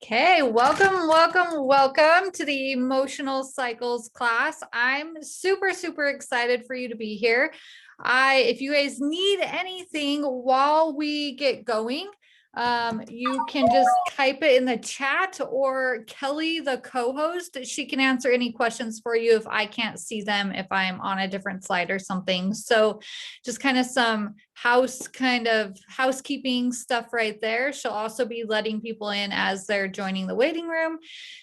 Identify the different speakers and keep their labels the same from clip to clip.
Speaker 1: Okay, welcome to the Emotional Cycles class. I'm super excited for you to be here. If you guys need anything while we get going, you can just type it in the chat, or Kelly, the co-host, she can answer any questions for you if I can't see them, if I'm on a different slide or something. So just kind of some housekeeping stuff right there. She'll also be letting people in as they're joining the waiting room.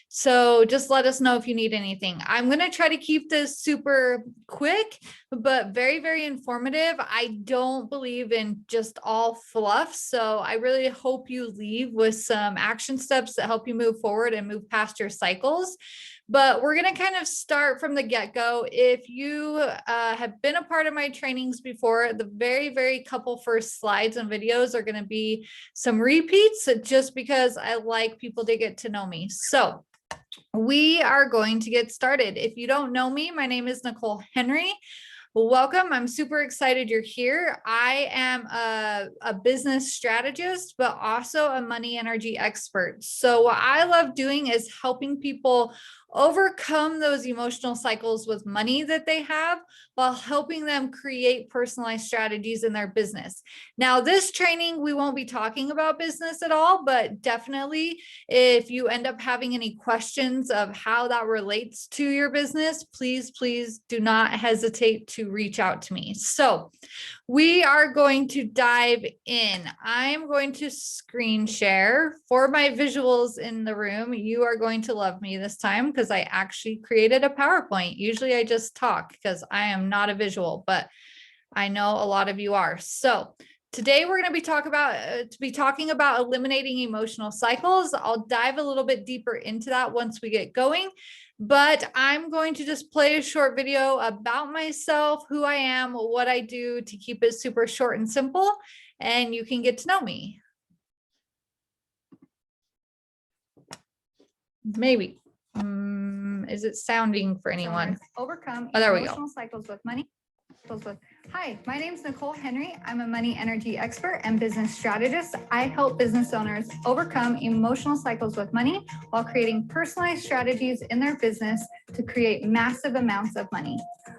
Speaker 1: So just let us know if you need anything. I'm going to try to keep this super quick, but very informative. I don't believe in just all fluff. So I really hope you leave with some action steps that help you move forward and move past your cycles. But we're going to kind of start from the get-go. If you have been a part of my trainings before, the very couple first slides and videos are going to be some repeats, just because I like people to get to know me. So we are going to get started. If you don't know me, my name is Nicole Henry. Welcome. I'm super excited you're here. I am a business strategist, but also a money energy expert. So what I love doing is helping people overcome those emotional cycles with money that they have, while helping them create personalized strategies in their business. Now, this training, we won't be talking about business at all, but definitely if you end up having any questions of how that relates to your business, please do not hesitate to reach out to me. So we are going to dive in. I'm going to screen share for my visuals in the room. You are going to love me this time because I actually created a PowerPoint. Usually I just talk because I am not a visual, but I know a lot of you are. So today we're going to be talking about eliminating emotional cycles. I'll dive a little bit deeper into that once we get going, but I'm going to just play a short video about myself, who I am, what I do, to keep it super short and simple, and you can get to know me. Maybe. Is it sounding for anyone?
Speaker 2: Overcome
Speaker 1: there we
Speaker 2: emotional
Speaker 1: go.
Speaker 2: cycles with money. Hi, my name is Nicole Henry. I'm a money energy expert and business strategist. I help business owners overcome emotional cycles with money while creating personalized strategies in their business to create massive amounts of money.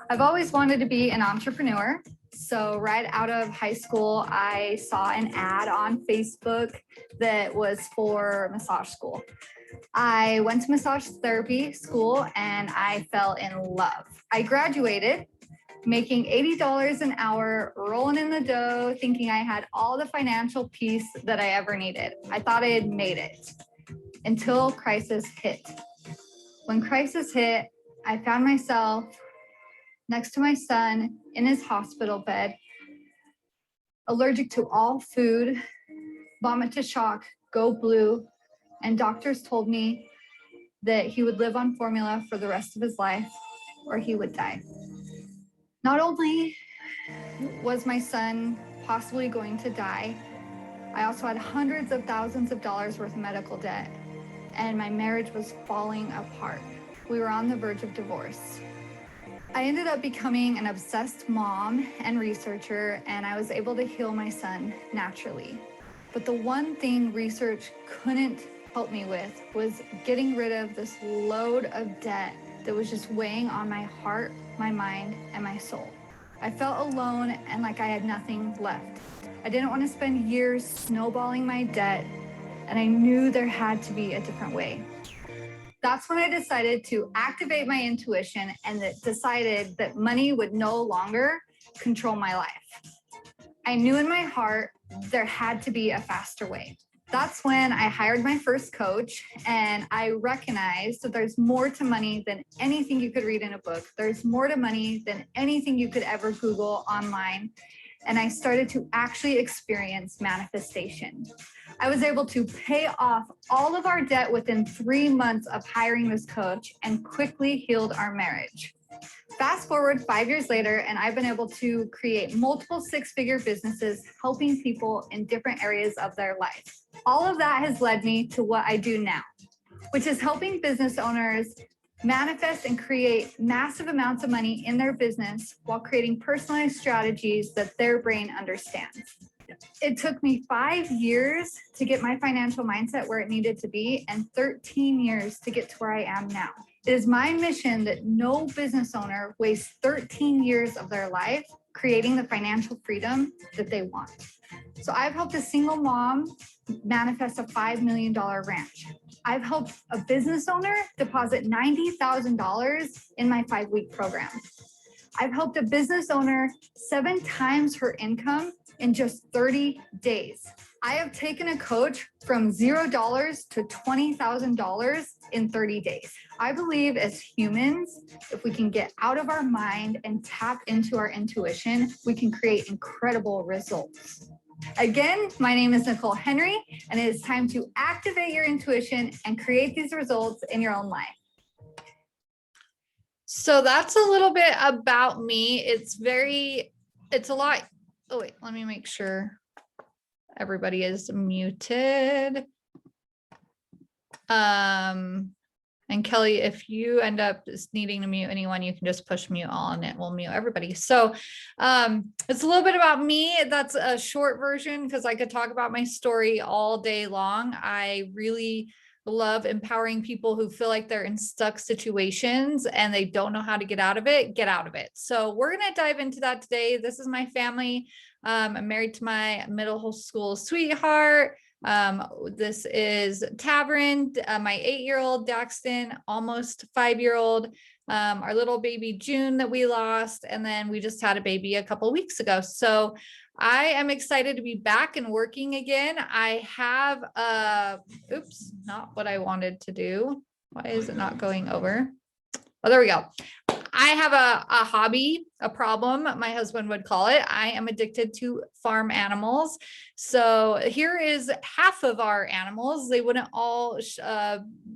Speaker 2: I've always wanted to be an entrepreneur. So right out of high school, I saw an ad on Facebook that was for massage school. I went to massage therapy school and I fell in love. I graduated making $80 an hour, rolling in the dough, thinking I had all the financial peace that I ever needed. I thought I had made it until crisis hit. When crisis hit, I found myself next to my son in his hospital bed, allergic to all food, vomit to shock, go blue, and doctors told me that he would live on formula for the rest of his life or he would die. Not only was my son possibly going to die, I also had hundreds of thousands of dollars worth of medical debt, and my marriage was falling apart. We were on the verge of divorce. I ended up becoming an obsessed mom and researcher, and I was able to heal my son naturally. But the one thing research couldn't help me with was getting rid of this load of debt that was just weighing on my heart, my mind, and my soul. I felt alone and like I had nothing left. I didn't want to spend years snowballing my debt, and I knew there had to be a different way. That's when I decided to activate my intuition and decided that money would no longer control my life. I knew in my heart there had to be a faster way. That's when I hired my first coach, and I recognized that there's more to money than anything you could read in a book. There's more to money than anything you could ever Google online. And I started to actually experience manifestation. I was able to pay off all of our debt within 3 months of hiring this coach and quickly healed our marriage. Fast forward 5 years later, and I've been able to create multiple six-figure businesses helping people in different areas of their life. All of that has led me to what I do now, which is helping business owners manifest and create massive amounts of money in their business while creating personalized strategies that their brain understands. It took me 5 years to get my financial mindset where it needed to be and 13 years to get to where I am now. It is my mission that no business owner wastes 13 years of their life creating the financial freedom that they want. So I've helped a single mom manifest a $5 million ranch. I've helped a business owner deposit $90,000 in my 5-week program. I've helped a business owner 7 times her income in just 30 days. I have taken a coach from $0 to $20,000 in 30 days. I believe as humans, if we can get out of our mind and tap into our intuition, we can create incredible results. Again, my name is Nicole Henry, and it is time to activate your intuition and create these results in your own life.
Speaker 1: So that's a little bit about me. It's a lot. Oh, wait, let me make sure everybody is muted. And Kelly, if you end up needing to mute anyone, you can just push mute all and it will mute everybody. So it's a little bit about me. That's a short version because I could talk about my story all day long. I really love empowering people who feel like they're in stuck situations and they don't know how to get out of it. So we're going to dive into that today. This is my family. I'm married to my middle school sweetheart. This is Tavern, my 8-year-old, Daxton, almost 5-year-old, our little baby June that we lost, and then we just had a baby a couple of weeks ago. So I am excited to be back and working again. I have oops, not what I wanted to do. Why is it not going over? Oh, there we go. I have a hobby, a problem, my husband would call it. I am addicted to farm animals. So here is half of our animals. They wouldn't all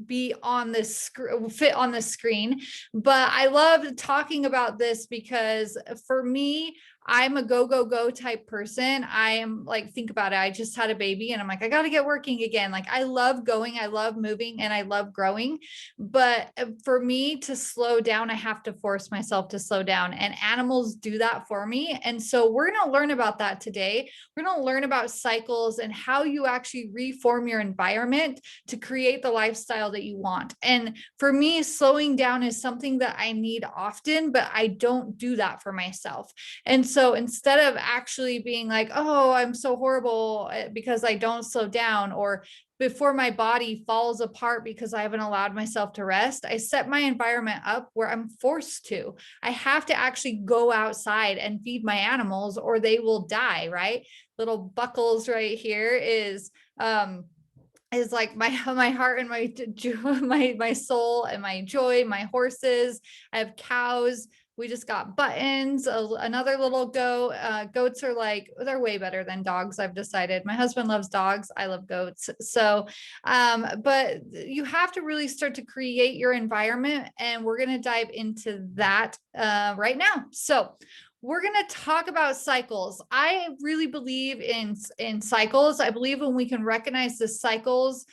Speaker 1: be on this fit on the screen, but I love talking about this because for me, I'm a go, go, go type person. I am like, think about it. I just had a baby and I'm like, I got to get working again. Like I love going, I love moving, and I love growing. But for me to slow down, I have to force myself to slow down, and animals do that for me. And so we're going to learn about that today. We're going to learn about cycles and how you actually reform your environment to create the lifestyle that you want. And for me, slowing down is something that I need often, but I don't do that for myself. And so instead of actually being like, oh, I'm so horrible because I don't slow down, or before my body falls apart because I haven't allowed myself to rest, I set my environment up where I'm forced to. I have to actually go outside and feed my animals or they will die, right? Little Buckles right here is like my heart and my soul and my joy, my horses. I have cows. We just got Buttons, another little goat. Goats are like, they're way better than dogs, I've decided. My husband loves dogs. I love goats. So, but you have to really start to create your environment. And we're going to dive into that right now. So we're going to talk about cycles. I really believe in cycles. I believe when we can recognize the cycles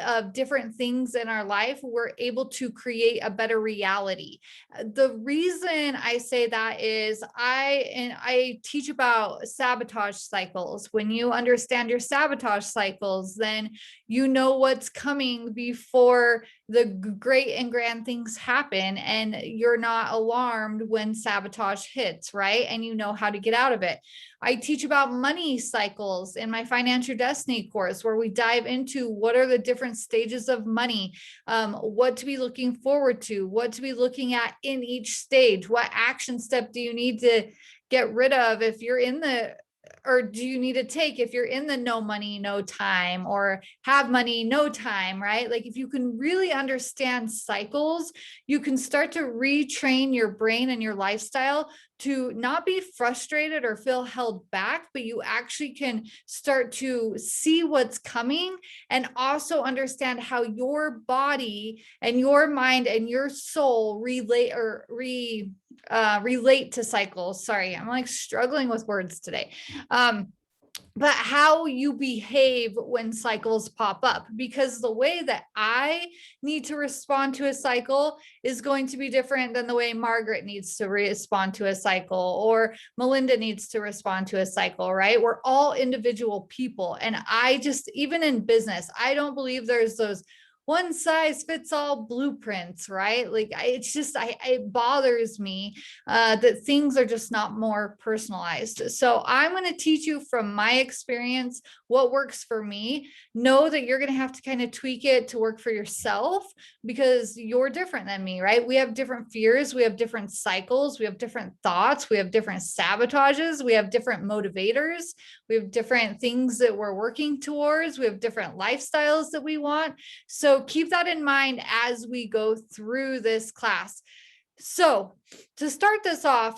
Speaker 1: of different things in our life, we're able to create a better reality. The reason I say that is I teach about sabotage cycles. When you understand your sabotage cycles, then you know what's coming before the great and grand things happen, and you're not alarmed when sabotage hits, right? And you know how to get out of it. I teach about money cycles in my Financial Destiny course, where we dive into what are the different stages of money, what to be looking forward to, what to be looking at in each stage, what action step do you need to get rid of if you're in the, or do you need to take if you're in the no money, no time, or have money, no time, right? Like if you can really understand cycles, you can start to retrain your brain and your lifestyle to not be frustrated or feel held back, but you actually can start to see what's coming and also understand how your body and your mind and your soul relate to cycles. Sorry, I'm like struggling with words today. but how you behave when cycles pop up, because the way that I need to respond to a cycle is going to be different than the way Margaret needs to respond to a cycle, or Melinda needs to respond to a cycle, right? We're all individual people. And I just, even in business, I don't believe there's those one size fits all blueprints, right? Like it's just, it bothers me that things are just not more personalized. So I'm going to teach you from my experience what works for me. Know that you're going to have to kind of tweak it to work for yourself, because you're different than me, right? We have different fears, we have different cycles, we have different thoughts, we have different sabotages, we have different motivators, we have different things that we're working towards, we have different lifestyles that we want. So keep that in mind as we go through this class. So to start this off,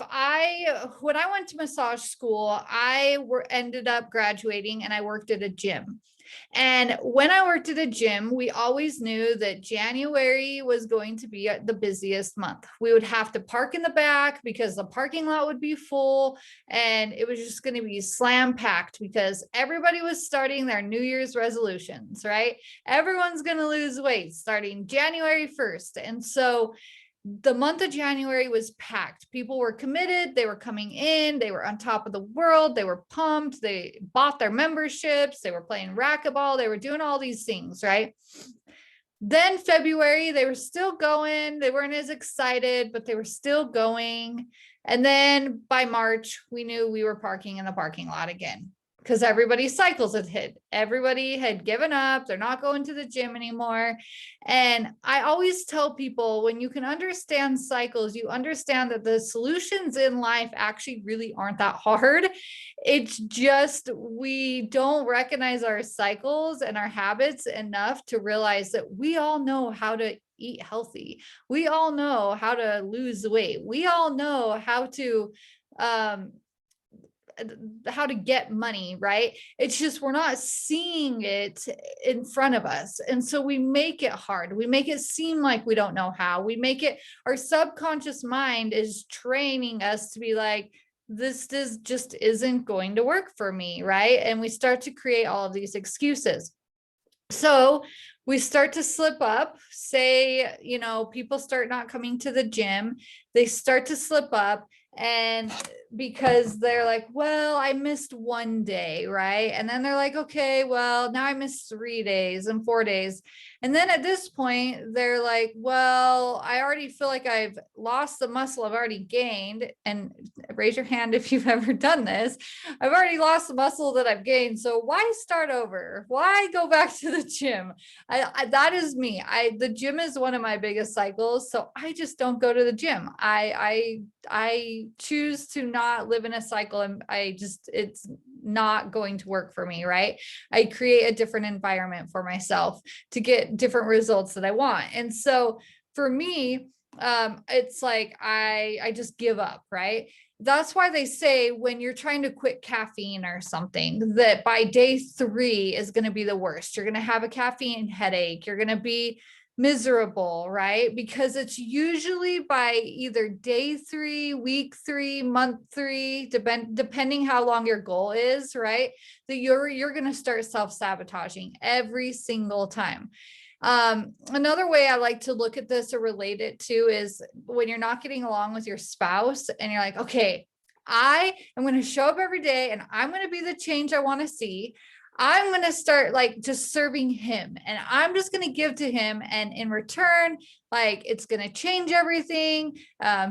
Speaker 1: when I went to massage school, ended up graduating and I worked at a gym. And when I worked at a gym, we always knew that January was going to be the busiest month. We would have to park in the back because the parking lot would be full, and it was just going to be slam packed because everybody was starting their New Year's resolutions, right? Everyone's going to lose weight starting January 1st. And so the month of January was packed. People were committed. They were coming in. They were on top of the world. They were pumped. They bought their memberships. They were playing racquetball. They were doing all these things, right? Then February, they were still going. They weren't as excited, but they were still going. And then by March, we knew we were parking in the parking lot again, because everybody's cycles had hit. Everybody had given up. They're not going to the gym anymore. And I always tell people, when you can understand cycles, you understand that the solutions in life actually really aren't that hard. It's just we don't recognize our cycles and our habits enough to realize that we all know how to eat healthy. We all know how to lose weight. We all know how to get money, right? It's just we're not seeing it in front of us. And so we make it hard. We make it seem like we don't know how. We make it, our subconscious mind is training us to be like, this just isn't going to work for me, right? And we start to create all of these excuses. So we start to slip up, say, people start not coming to the gym, they start to slip up, and because they're like, well, I missed one day, right? And then they're like, okay, well, now I missed 3 days and 4 days. And then at this point, they're like, well, I already feel like I've lost the muscle I've already gained. And raise your hand if you've ever done this. I've already lost the muscle that I've gained. So why start over? Why go back to the gym? That is me. The gym is one of my biggest cycles. So I just don't go to the gym. I choose to not live in a cycle, and it's not going to work for me, right? I create a different environment for myself to get different results that I want. And so for me, it's like I just give up, right? That's why they say when you're trying to quit caffeine or something, that by day 3 is going to be the worst. You're going to have a caffeine headache. You're going to be miserable, right? Because it's usually by either day 3, week 3, month 3, depending how long your goal is, right? That you're going to start self-sabotaging every single time. Another way I like to look at this or relate it to is when you're not getting along with your spouse and you're like, okay, I am going to show up every day and I'm going to be the change I want to see. I'm going to start like just serving him, and I'm just going to give to him. And in return, like it's going to change everything.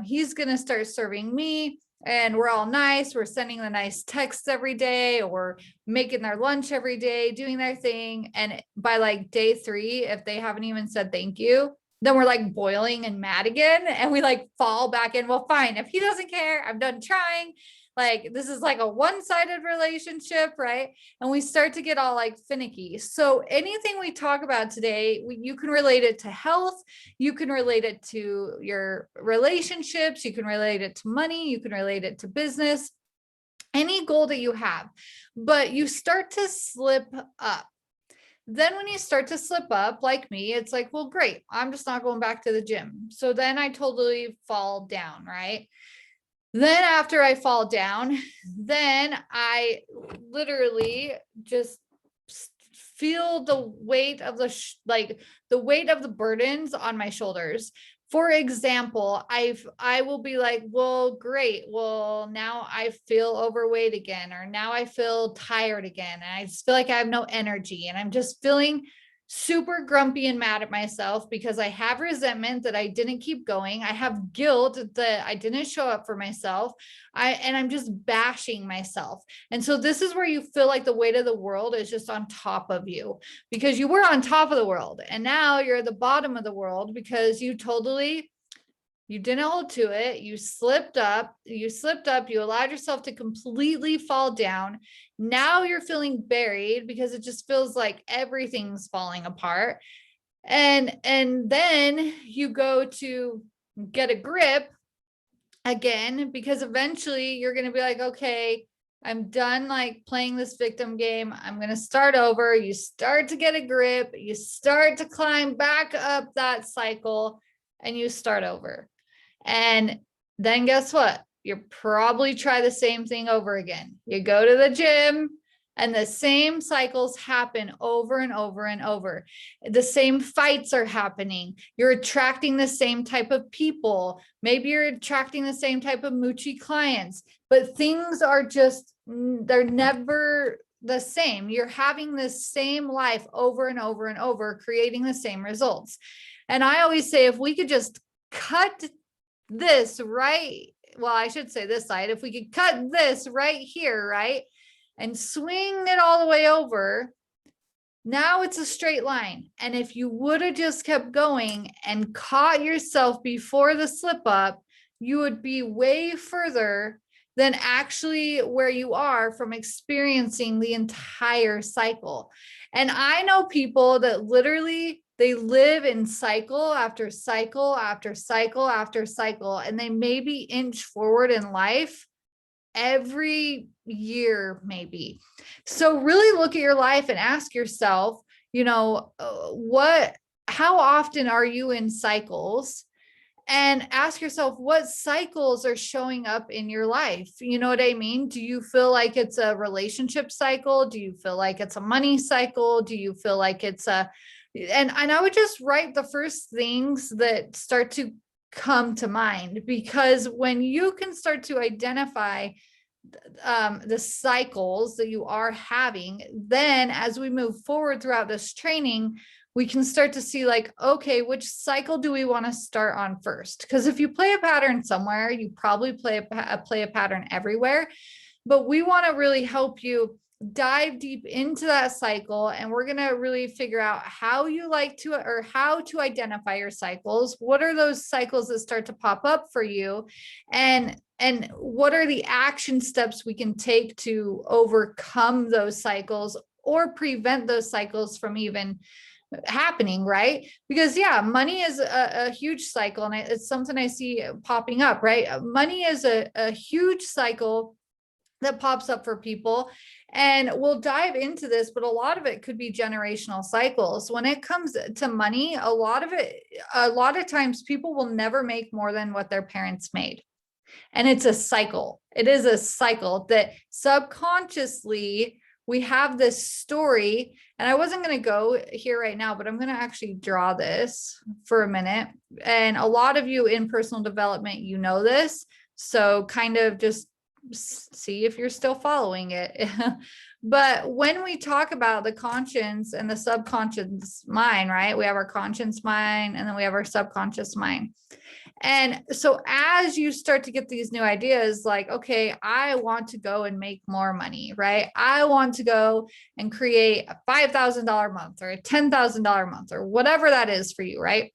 Speaker 1: He's going to start serving me, and we're all nice. We're sending the nice texts every day, or making their lunch every day, doing their thing. And by like day 3, if they haven't even said thank you, then we're like boiling and mad again. And we like fall back in. Well, fine. If he doesn't care, I'm done trying. Like this is like a one-sided relationship, right? And we start to get all like finicky. So anything we talk about today, you can relate it to health. You can relate it to your relationships. You can relate it to money. You can relate it to business, any goal that you have, but you start to slip up. Then when you start to slip up like me, it's like, well, great. I'm just not going back to the gym. So then I totally fall down, right? Then after I fall down, then I literally just feel the weight of the weight of the burdens on my shoulders. For example, I will be like, well, great. Well, now I feel overweight again, or now I feel tired again. And I just feel like I have no energy, and I'm just feeling super grumpy and mad at myself because I have resentment that I didn't keep going. I have guilt that I didn't show up for myself. I'm just bashing myself. And so this is where you feel like the weight of the world is just on top of you, because you were on top of the world and now you're at the bottom of the world because you didn't hold to it. You slipped up, you allowed yourself to completely fall down. Now you're feeling buried because it just feels like everything's falling apart. And then you go to get a grip again, because eventually you're going to be like, okay, I'm done like playing this victim game. I'm going to start over. You start to get a grip, you start to climb back up that cycle, and you start over. And then guess what? You probably try the same thing over again. You go to the gym and the same cycles happen over and over and over. The same fights are happening. You're attracting the same type of people. Maybe you're attracting the same type of moochy clients, but things are just, they're never the same. You're having the same life over and over and over, creating the same results. And I always say, if we could just cut this right, well, I should say this side, if we could cut this right here, right, and swing it all the way over, now it's a straight line. And if you would have just kept going and caught yourself before the slip up, you would be way further than actually where you are from experiencing the entire cycle. And I know people that literally, they live in cycle after cycle after cycle after cycle, and they maybe inch forward in life every year, maybe. So really look at your life and ask yourself, how often are you in cycles? And ask yourself, what cycles are showing up in your life? You know what I mean? Do you feel like it's a relationship cycle? Do you feel like it's a money cycle? Do you feel like it's and I would just write the first things that start to come to mind, because when you can start to identify the cycles that you are having, then as we move forward throughout this training, we can start to see like, okay, which cycle do we want to start on first? Because if you play a pattern somewhere, you probably play a pattern everywhere. But we want to really help you dive deep into that cycle, and we're going to really figure out how you like to, or how to identify your cycles. What are those cycles that start to pop up for you, and what are the action steps we can take to overcome those cycles or prevent those cycles from even happening, right? Because yeah, money is a huge cycle, and it's something I see popping up, right? Money is a huge cycle that pops up for people, and we'll dive into this, but a lot of it could be generational cycles. When it comes to money, a lot of times people will never make more than what their parents made. And it's a cycle. It is a cycle that subconsciously we have this story. And I wasn't going to go here right now, but I'm going to actually draw this for a minute. And a lot of you in personal development, you know this. So kind of just see if you're still following it. But when we talk about the conscious and the subconscious mind, right? We have our conscious mind, and then we have our subconscious mind. And so as you start to get these new ideas, like, okay, I want to go and make more money, right? I want to go and create a $5,000 month or a $10,000 month or whatever that is for you, right?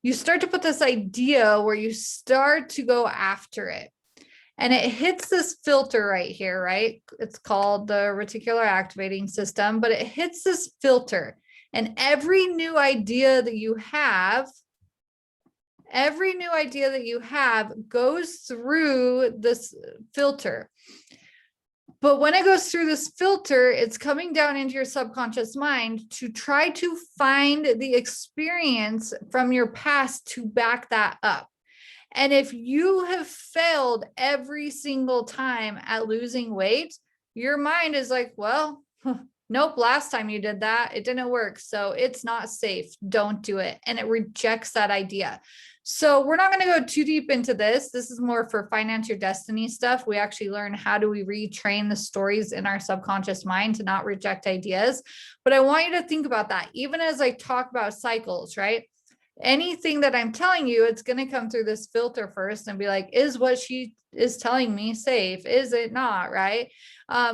Speaker 1: You start to put this idea where you start to go after it. And it hits this filter right here, right? It's called the reticular activating system, but it hits this filter. And every new idea that you have goes through this filter. But when it goes through this filter, it's coming down into your subconscious mind to try to find the experience from your past to back that up. And if you have failed every single time at losing weight, your mind is like, well, nope, last time you did that, it didn't work. So it's not safe. Don't do it. And it rejects that idea. So we're not going to go too deep into this. This is more for Finance Your Destiny stuff. We actually learn how do we retrain the stories in our subconscious mind to not reject ideas. But I want you to think about that. Even as I talk about cycles, right? Anything that I'm telling you, it's going to come through this filter first and be like, is what she is telling me safe? Is it not? Right?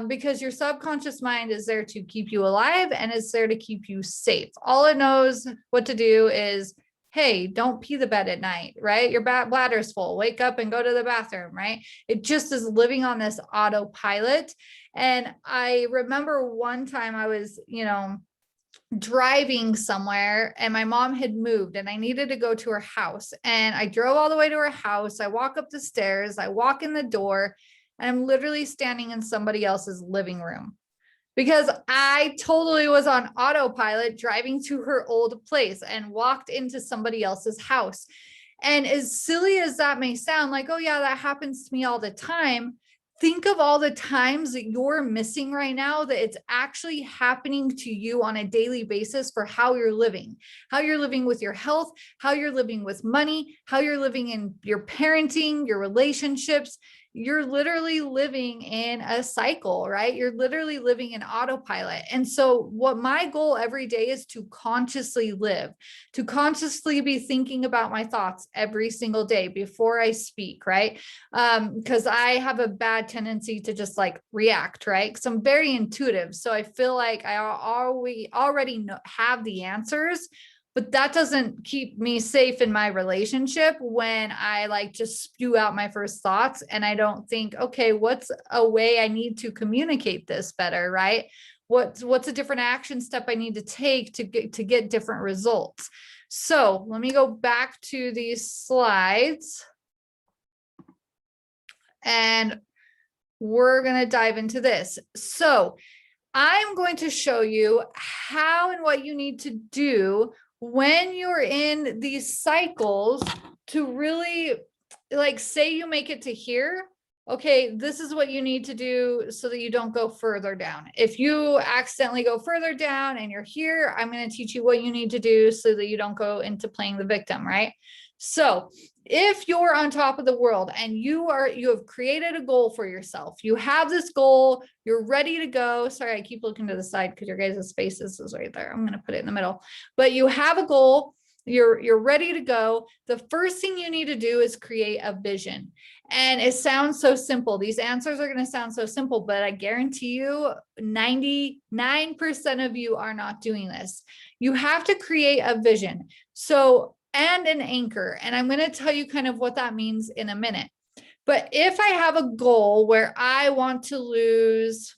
Speaker 1: Because your subconscious mind is there to keep you alive and it's there to keep you safe. All it knows what to do is, hey, don't pee the bed at night, right? Your bladder's full, wake up and go to the bathroom, right? It just is living on this autopilot. And I remember one time I was, driving somewhere and my mom had moved and I needed to go to her house. And I drove all the way to her house. I walk up the stairs, I walk in the door, and I'm literally standing in somebody else's living room because I totally was on autopilot driving to her old place and walked into somebody else's house. And as silly as that may sound, like, oh, yeah, that happens to me all the time. Think of all the times that you're missing right now that it's actually happening to you on a daily basis for how you're living with your health, how you're living with money, how you're living in your parenting, your relationships. You're literally living in a cycle, right? You're literally living in autopilot. And so what my goal every day is to consciously live, to consciously be thinking about my thoughts every single day before I speak, right? Because I have a bad tendency to just like react, right? Because I'm very intuitive. So I feel like I already have the answers, but that doesn't keep me safe in my relationship when I like just spew out my first thoughts and I don't think, okay, what's a way I need to communicate this better, right? What's a different action step I need to take to get different results? So let me go back to these slides and we're going to dive into this. So I'm going to show you how and what you need to do when you're in these cycles to really, like, say you make it to here. Okay, this is what you need to do so that you don't go further down. If you accidentally go further down and you're here, I'm going to teach you what you need to do so that you don't go into playing the victim, right? So if you're on top of the world and you have created a goal for yourself, you have this goal, you're ready to go. Sorry, I keep looking to the side because your guys' faces is right there. I'm going to put it in the middle, but you have a goal, you're ready to go. The first thing you need to do is create a vision. And it sounds so simple. These answers are going to sound so simple, but I guarantee you 99% of you are not doing this. You have to create a vision. So and an anchor. And I'm going to tell you kind of what that means in a minute. But if I have a goal where I want to lose,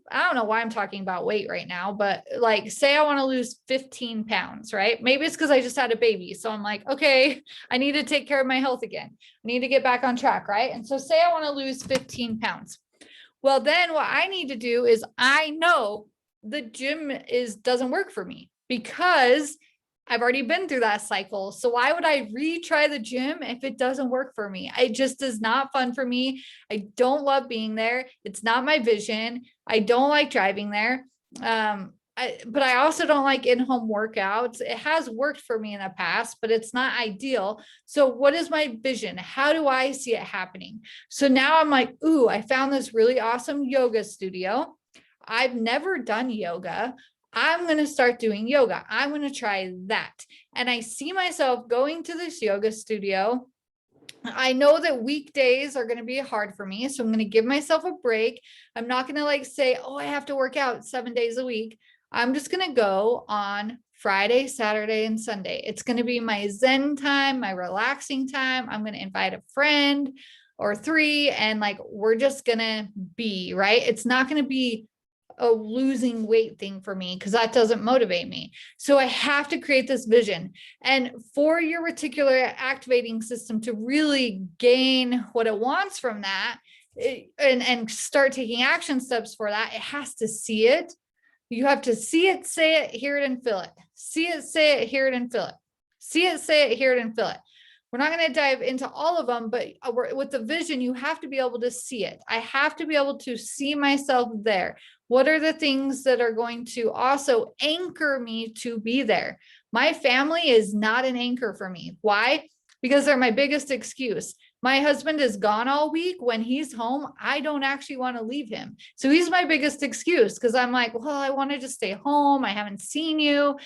Speaker 1: I don't know why I'm talking about weight right now, but like, say I want to lose 15 pounds, right? Maybe it's because I just had a baby. So I'm like, okay, I need to take care of my health again. I need to get back on track, right? And so say I want to lose 15 pounds. Well, then what I need to do is I know the gym doesn't work for me because I've already been through that cycle. So why would I retry the gym if it doesn't work for me? It just is not fun for me. I don't love being there. It's not my vision. I don't like driving there. But I also don't like in-home workouts. It has worked for me in the past, but it's not ideal. So what is my vision? How do I see it happening? So now I'm like, ooh, I found this really awesome yoga studio. I've never done yoga. I'm going to start doing yoga. I'm going to try that. And I see myself going to this yoga studio. I know that weekdays are going to be hard for me. So I'm going to give myself a break. I'm not going to like say, oh, I have to work out 7 days a week. I'm just going to go on Friday, Saturday, and Sunday. It's going to be my Zen time, my relaxing time. I'm going to invite a friend or 3, and like, we're just going to be, right? It's not going to be a losing weight thing for me because that doesn't motivate me. So I have to create this vision. And for your reticular activating system to really gain what it wants from that and start taking action steps for that, it has to see it. You have to see it, say it, hear it, and feel it. See it, say it, hear it, and feel it. See it, say it, hear it, and feel it. We're not going to dive into all of them, but with the vision, you have to be able to see it. I have to be able to see myself there. What are the things that are going to also anchor me to be there? My family is not an anchor for me. Why? Because they're my biggest excuse. My husband is gone all week. When he's home, I don't actually want to leave him. So he's my biggest excuse because I'm like, well, I wanted to stay home. I haven't seen you.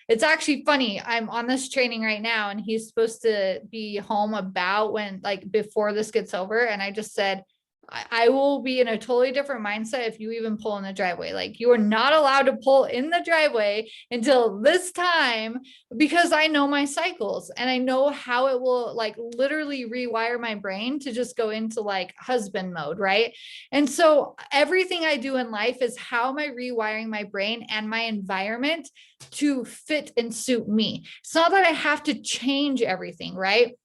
Speaker 1: It's actually funny. I'm on this training right now and he's supposed to be home about when, like, before this gets over. And I just said, I will be in a totally different mindset if you even pull in the driveway. Like, you are not allowed to pull in the driveway until this time, because I know my cycles and I know how it will, like, literally rewire my brain to just go into like husband mode, right? And so everything I do in life is how am I rewiring my brain and my environment to fit and suit me. It's not that I have to change everything, right?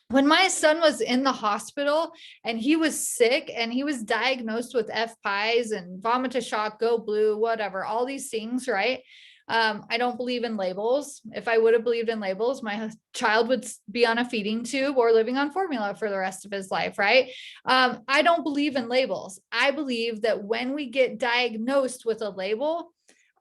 Speaker 1: When my son was in the hospital and he was sick and he was diagnosed with FPIES and vomitus shock, go blue, whatever, all these things, right? I don't believe in labels. If I would have believed in labels, my child would be on a feeding tube or living on formula for the rest of his life, right? I don't believe in labels. I believe that when we get diagnosed with a label,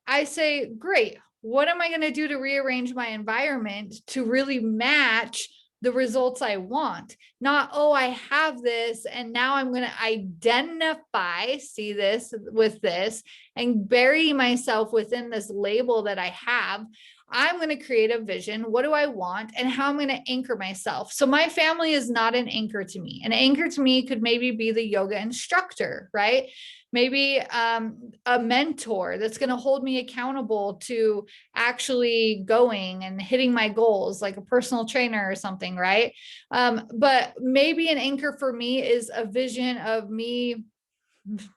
Speaker 1: I say, great, what am I going to do to rearrange my environment to really match the results I want? Not, oh, I have this and now I'm going to identify, see this with this, and bury myself within this label that I have. I'm going to create a vision. What do I want and how I'm going to anchor myself? So my family is not an anchor to me. An anchor to me could maybe be the yoga instructor, right? Maybe a mentor that's going to hold me accountable to actually going and hitting my goals, like a personal trainer or something, right? But maybe an anchor for me is a vision of me.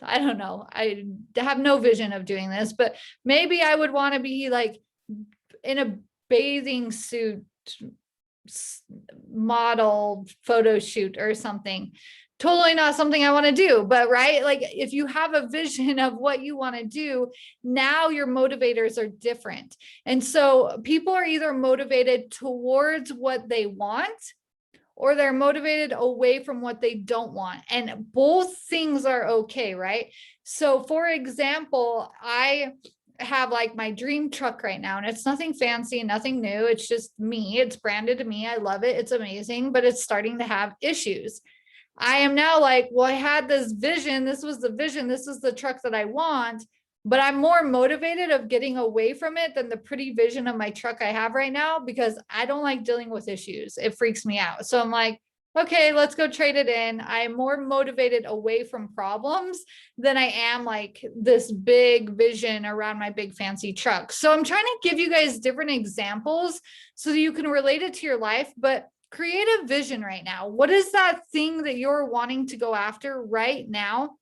Speaker 1: I don't know. I have no vision of doing this, but maybe I would want to be like in a bathing suit model photo shoot or something. Totally not something I want to do, but right? Like, if you have a vision of what you want to do, now your motivators are different. And so people are either motivated towards what they want or they're motivated away from what they don't want. And both things are okay, right? So for example, I have like my dream truck right now, and it's nothing fancy, nothing new. It's just me. It's branded to me. I love it. It's amazing, but it's starting to have issues. I am now like, well, I had this vision. This was the vision. This is the truck that I want, but I'm more motivated of getting away from it than the pretty vision of my truck I have right now, because I don't like dealing with issues. It freaks me out. So I'm like, okay, let's go trade it in. I'm more motivated away from problems than I am like this big vision around my big fancy truck. So I'm trying to give you guys different examples so that you can relate it to your life, but create a vision right now. What is that thing that you're wanting to go after right now?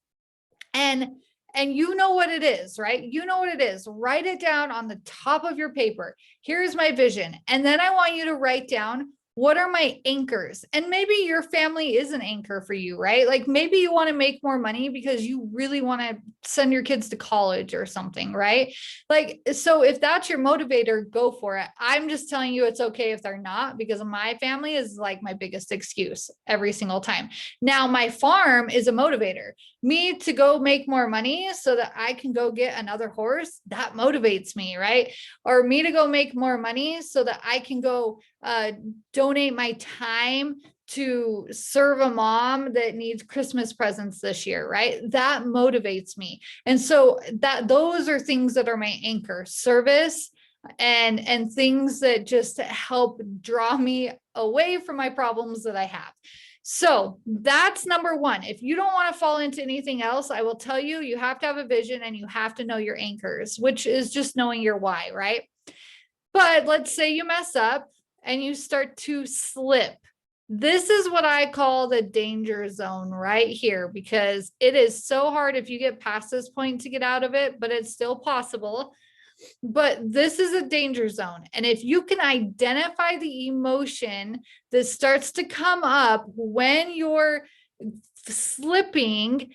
Speaker 1: And you know what it is, right? You know what it is. Write it down on the top of your paper. Here's my vision. And then I want you to write down, what are my anchors? And maybe your family is an anchor for you, right? Like maybe you want to make more money because you really want to send your kids to college or something, right? Like, so if that's your motivator, go for it. I'm just telling you it's okay if they're not, because my family is like my biggest excuse every single time. Now, my farm is a motivator. Me to go make more money so that I can go get another horse, that motivates me, right? Or me to go make more money so that I can go donate my time to serve a mom that needs Christmas presents this year, right? That motivates me. And so those are things that are my anchor: service and things that just help draw me away from my problems that I have. So that's number one. If you don't want to fall into anything else, I will tell you, you have to have a vision and you have to know your anchors, which is just knowing your why, right? But let's say you mess up and you start to slip. This is what I call the danger zone right here, because it is so hard if you get past this point to get out of it, but it's still possible. But this is a danger zone. And if you can identify the emotion that starts to come up when you're slipping,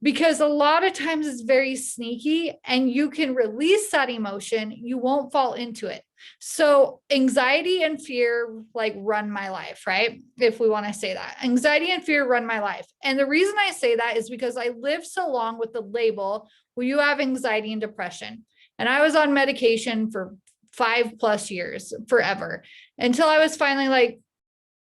Speaker 1: because a lot of times it's very sneaky, and you can release that emotion, you won't fall into it. So anxiety and fear like run my life, right? If we want to say that, anxiety and fear run my life. And the reason I say that is because I lived so long with the label, well, you have anxiety and depression. And I was on medication for 5+ years, forever, until I was finally like,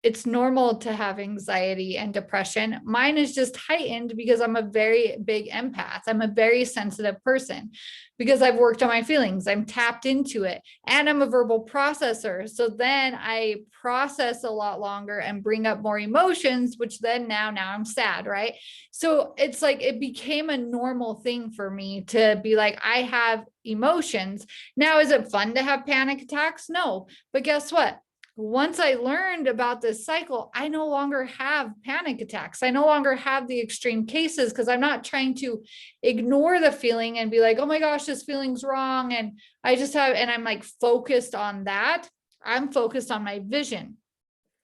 Speaker 1: it's normal to have anxiety and depression. Mine is just heightened because I'm a very big empath. I'm a very sensitive person because I've worked on my feelings. I'm tapped into it, and I'm a verbal processor. So then I process a lot longer and bring up more emotions, which then now I'm sad, right? So it's like it became a normal thing for me to be like, I have emotions. Now, is it fun to have panic attacks? No. But guess what? Once I learned about this cycle, I no longer have panic attacks. I no longer have the extreme cases because I'm not trying to ignore the feeling and be like, oh my gosh, this feeling's wrong. And I'm like focused on that. I'm focused on my vision.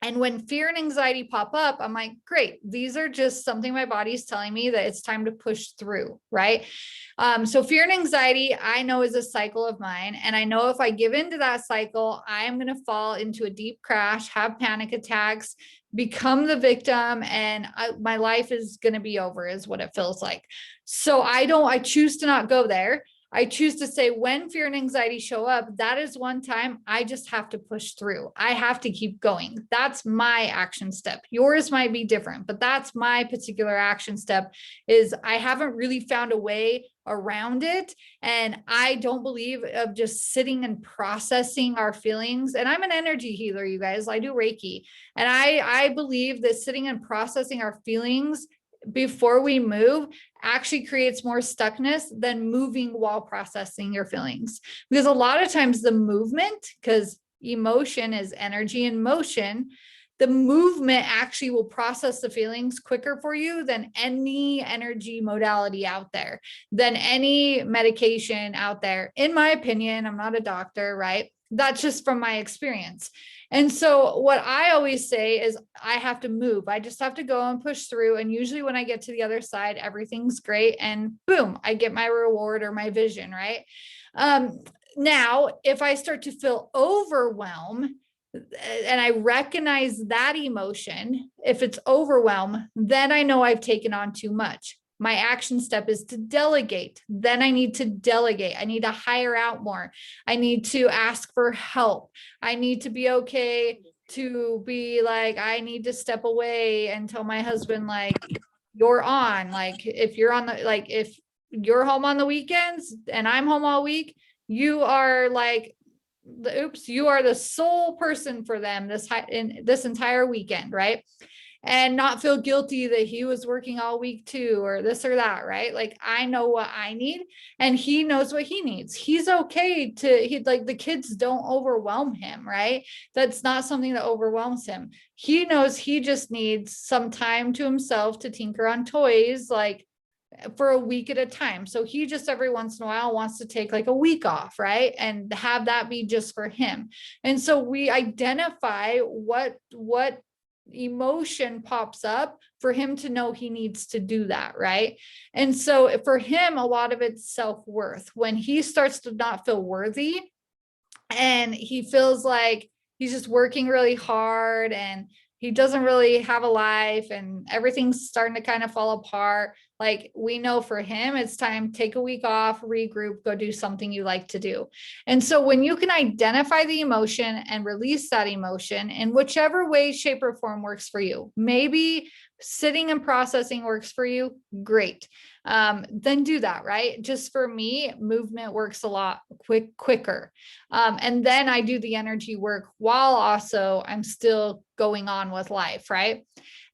Speaker 1: And when fear and anxiety pop up, I'm like, great, these are just something my body's telling me that it's time to push through, right? So fear and anxiety, I know, is a cycle of mine. And I know if I give into that cycle, I am going to fall into a deep crash, have panic attacks, become the victim, and my life is going to be over, is what it feels like. So I choose to not go there. I choose to say when fear and anxiety show up, that is one time I just have to push through. I have to keep going. That's my action step. Yours might be different, but that's my particular action step. Is I haven't really found a way around it. And I don't believe of just sitting and processing our feelings. And I'm an energy healer, you guys. I do Reiki. And I believe that sitting and processing our feelings before we move actually creates more stuckness than moving while processing your feelings. Because a lot of times the movement, because emotion is energy in motion, the movement actually will process the feelings quicker for you than any energy modality out there, than any medication out there. In my opinion, I'm not a doctor, right? That's just from my experience. And so what I always say is I have to move. I just have to go and push through. And usually when I get to the other side, everything's great. And boom, I get my reward or my vision, right? Now, if I start to feel overwhelmed, and I recognize that emotion, if it's overwhelm, then I know I've taken on too much. My action step is to delegate. Then I need to delegate. I need to hire out more. I need to ask for help. I need to be okay to be like, I need to step away and tell my husband, like, you're on. Like, if you're on the, like, if you're home on the weekends and I'm home all week, you are like, you are the sole person for them in this entire weekend, right? And not feel guilty that he was working all week too, or this or that, right? Like, I know what I need and he knows what he needs. He's okay to, like, the kids don't overwhelm him, right? That's not something that overwhelms him. He knows he just needs some time to himself to tinker on toys, like, for a week at a time. So he just every once in a while wants to take like a week off, right? And have that be just for him. And so we identify what emotion pops up for him to know he needs to do that, right? And so for him, a lot of it's self-worth. When he starts to not feel worthy and he feels like he's just working really hard and he doesn't really have a life and everything's starting to kind of fall apart, like, we know for him it's time, take a week off, regroup, go do something you like to do. And so when you can identify the emotion and release that emotion in whichever way, shape, or form works for you, maybe sitting and processing works for you, great. Then do that, right? Just for me, movement works a lot quicker. And then I do the energy work while also I'm still going on with life, right?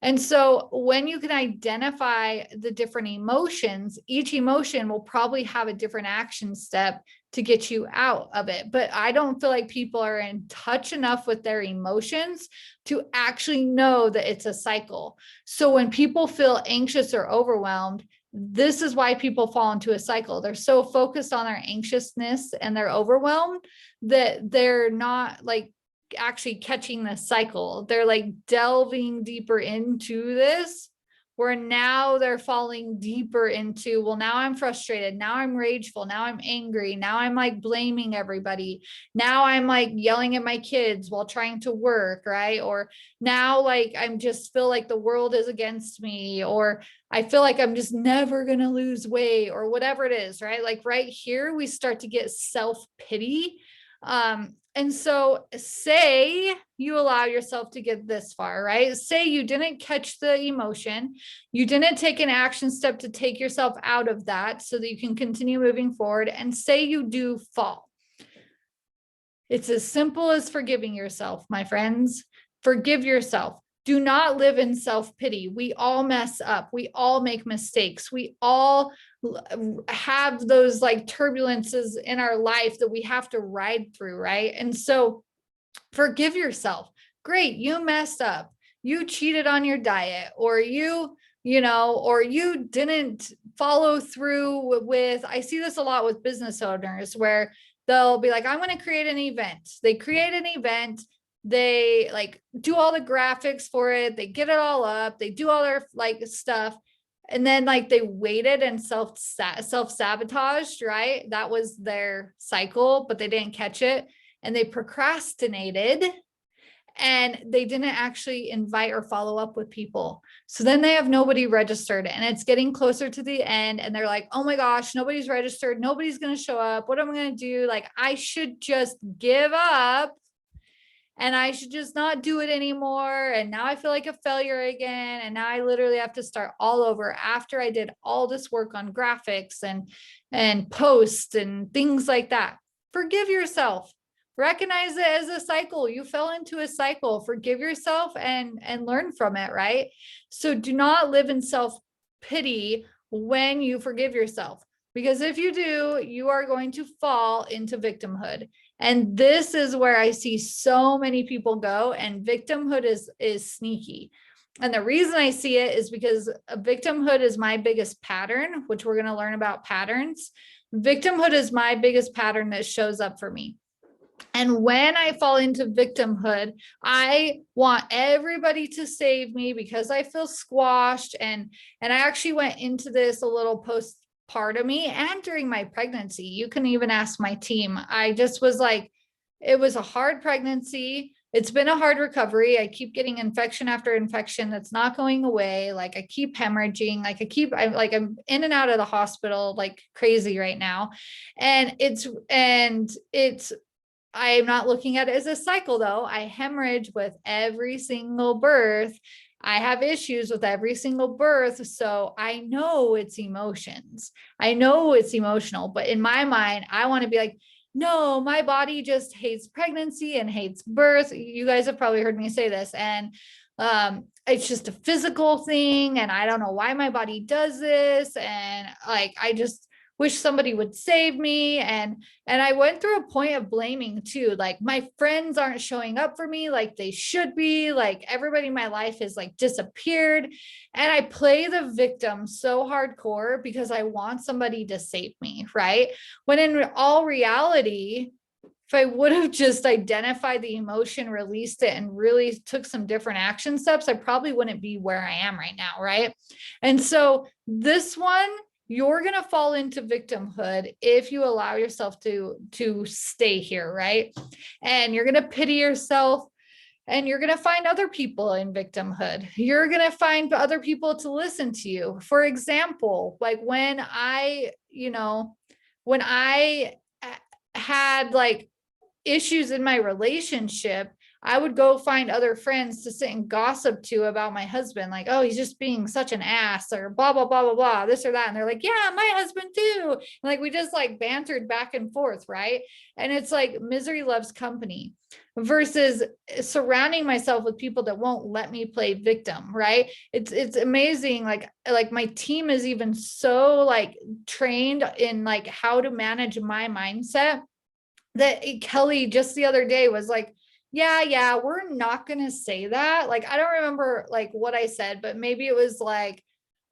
Speaker 1: And so when you can identify the different emotions, each emotion will probably have a different action step to get you out of it. But I don't feel like people are in touch enough with their emotions to actually know that it's a cycle. So when people feel anxious or overwhelmed, this is why people fall into a cycle. They're so focused on their anxiousness and they're overwhelmed that they're not like actually catching the cycle. They're like delving deeper into this where now they're falling deeper into, well, now I'm frustrated. Now I'm rageful. Now I'm angry. Now I'm like blaming everybody. Now I'm like yelling at my kids while trying to work, right? Or now like I'm just feel like the world is against me, or I feel like I'm just never going to lose weight, or whatever it is, right? Like right here, we start to get self-pity. And so say you allow yourself to get this far, right? Say you didn't catch the emotion, you didn't take an action step to take yourself out of that so that you can continue moving forward, and say you do fall. It's as simple as forgiving yourself, my friends. Forgive yourself. Do not live in self-pity. We all mess up. We all make mistakes. We all have those like turbulences in our life that we have to ride through, right? And so forgive yourself. Great, you messed up. You cheated on your diet, or or you didn't follow through with, I see this a lot with business owners where they'll be like, I'm going to create an event. They create an event, they like do all the graphics for it, they get it all up, they do all their like stuff, and then like they waited and self-sabotaged, right? That was their cycle, but they didn't catch it, and they procrastinated, and they didn't actually invite or follow up with people. So then they have nobody registered, and it's getting closer to the end, and they're like, oh my gosh, nobody's registered, nobody's going to show up, what am I going to do? Like, I should just give up, and I should just not do it anymore. And now I feel like a failure again. And now I literally have to start all over after I did all this work on graphics and posts and things like that. Forgive yourself. Recognize it as a cycle. You fell into a cycle. Forgive yourself and learn from it, right? So do not live in self-pity when you forgive yourself, because if you do, you are going to fall into victimhood. And this is where I see so many people go, and victimhood is sneaky. And the reason I see it is because victimhood is my biggest pattern, which we're going to learn about patterns. Victimhood is my biggest pattern that shows up for me. And when I fall into victimhood, I want everybody to save me because I feel squashed. And I actually went into this a little postpartum and during my pregnancy. You can even ask my team. I just was like, it was a hard pregnancy. It's been a hard recovery. I keep getting infection after infection that's not going away. Like I keep hemorrhaging. Like I'm in and out of the hospital like crazy right now. And it's I'm not looking at it as a cycle though. I hemorrhage with every single birth. I have issues with every single birth. So I know it's emotions. I know it's emotional, but in my mind, I want to be like, no, my body just hates pregnancy and hates birth. You guys have probably heard me say this. And it's just a physical thing. And I don't know why my body does this. And like, I just wish somebody would save me. And I went through a point of blaming too. Like my friends aren't showing up for me like they should be. Like everybody in my life has like disappeared. And I play the victim so hardcore because I want somebody to save me, right? When in all reality, if I would have just identified the emotion, released it, and really took some different action steps, I probably wouldn't be where I am right now, right? And so this one, you're going to fall into victimhood if you allow yourself to stay here, right? And you're going to pity yourself, and you're going to find other people in victimhood. You're going to find other people to listen to you. For example, like when I had like issues in my relationship, I would go find other friends to sit and gossip to about my husband. Like, oh, he's just being such an ass, or blah, blah, blah, blah, blah, this or that. And they're like, yeah, my husband too. And like, we just like bantered back and forth. Right. And it's like misery loves company versus surrounding myself with people that won't let me play victim. Right. It's amazing. Like my team is even so like trained in like how to manage my mindset that Kelly just the other day was like, yeah, we're not going to say that. Like, I don't remember like what I said, but maybe it was like,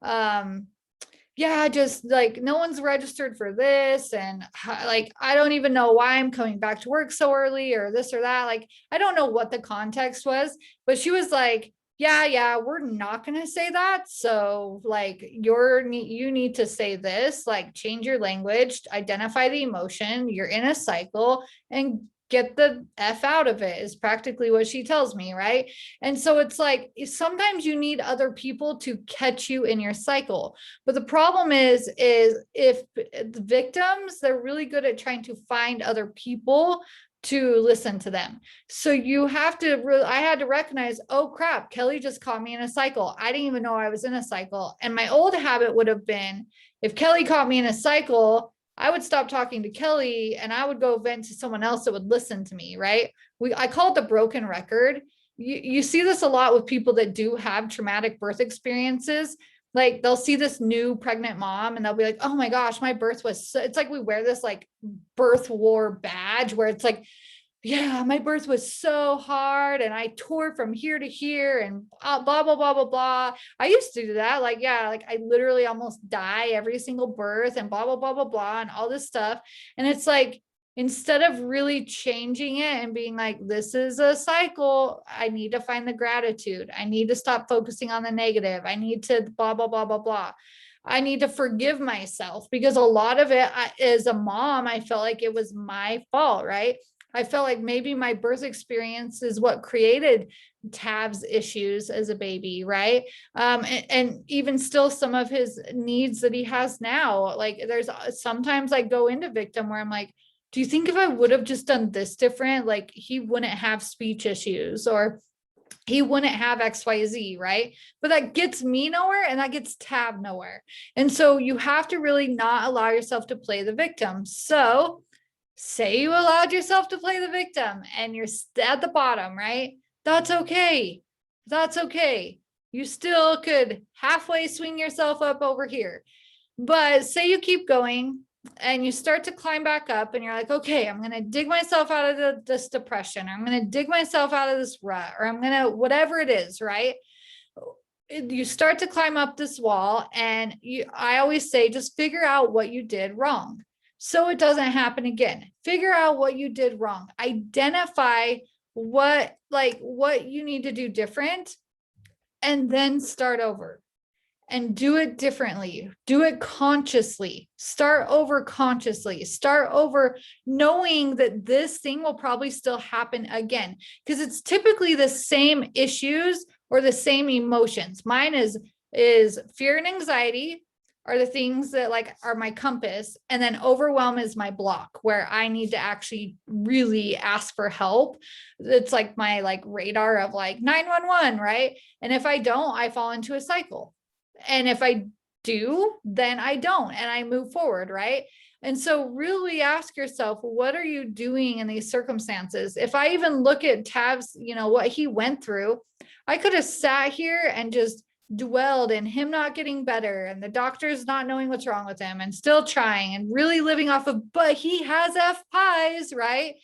Speaker 1: yeah, just like no one's registered for this. And like, I don't even know why I'm coming back to work so early or this or that. Like, I don't know what the context was, but she was like, yeah, we're not going to say that. So like you need to say this, like change your language, identify the emotion, you're in a cycle, and get the F out of it is practically what she tells me, right? And so it's like sometimes you need other people to catch you in your cycle. But the problem is if the victims, they're really good at trying to find other people to listen to them. So you have to I had to recognize, oh crap, Kelly just caught me in a cycle. I didn't even know I was in a cycle. And my old habit would have been, if Kelly caught me in a cycle, I would stop talking to Kelly and I would go vent to someone else that would listen to me, right? I call it the broken record. You see this a lot with people that do have traumatic birth experiences. Like they'll see this new pregnant mom and they'll be like, oh my gosh, my birth was so, it's like we wear this like birth war badge where it's like, yeah, my birth was so hard and I tore from here to here and blah, blah, blah, blah, blah. I used to do that. Like, yeah, like I literally almost die every single birth and blah, blah, blah, blah, blah, and all this stuff. And it's like, instead of really changing it and being like, this is a cycle, I need to find the gratitude. I need to stop focusing on the negative. I need to blah, blah, blah, blah, blah. I need to forgive myself because a lot of it as a mom, I felt like it was my fault, right? I felt like maybe my birth experience is what created Tav's issues as a baby, right? And even still some of his needs that he has now. Like there's sometimes I go into victim where I'm like, do you think if I would have just done this different, like he wouldn't have speech issues or he wouldn't have XYZ, right? But that gets me nowhere and that gets Tav nowhere. And so you have to really not allow yourself to play the victim. So say you allowed yourself to play the victim and you're at the bottom, right? That's okay. That's okay. You still could halfway swing yourself up over here. But say you keep going and you start to climb back up and you're like, okay, I'm going to dig myself out of this depression. Or I'm going to dig myself out of this rut, or I'm going to, whatever it is, right? You start to climb up this wall and I always say, just figure out what you did wrong so it doesn't happen again. Figure out what you did wrong. Identify what you need to do different and then start over and do it differently. Do it consciously. Start over consciously. Start over knowing that this thing will probably still happen again because it's typically the same issues or the same emotions. Mine is fear and anxiety are the things that like are my compass, and then overwhelm is my block where I need to actually really ask for help. It's like my like radar of like 911, right? And if I don't, I fall into a cycle. And if I do, then I don't, and I move forward, right? And so really ask yourself, what are you doing in these circumstances? If I even look at Tav's, what he went through, I could have sat here and just dwelled in him not getting better and the doctors not knowing what's wrong with him and still trying and really living off of, but he has F pies, right?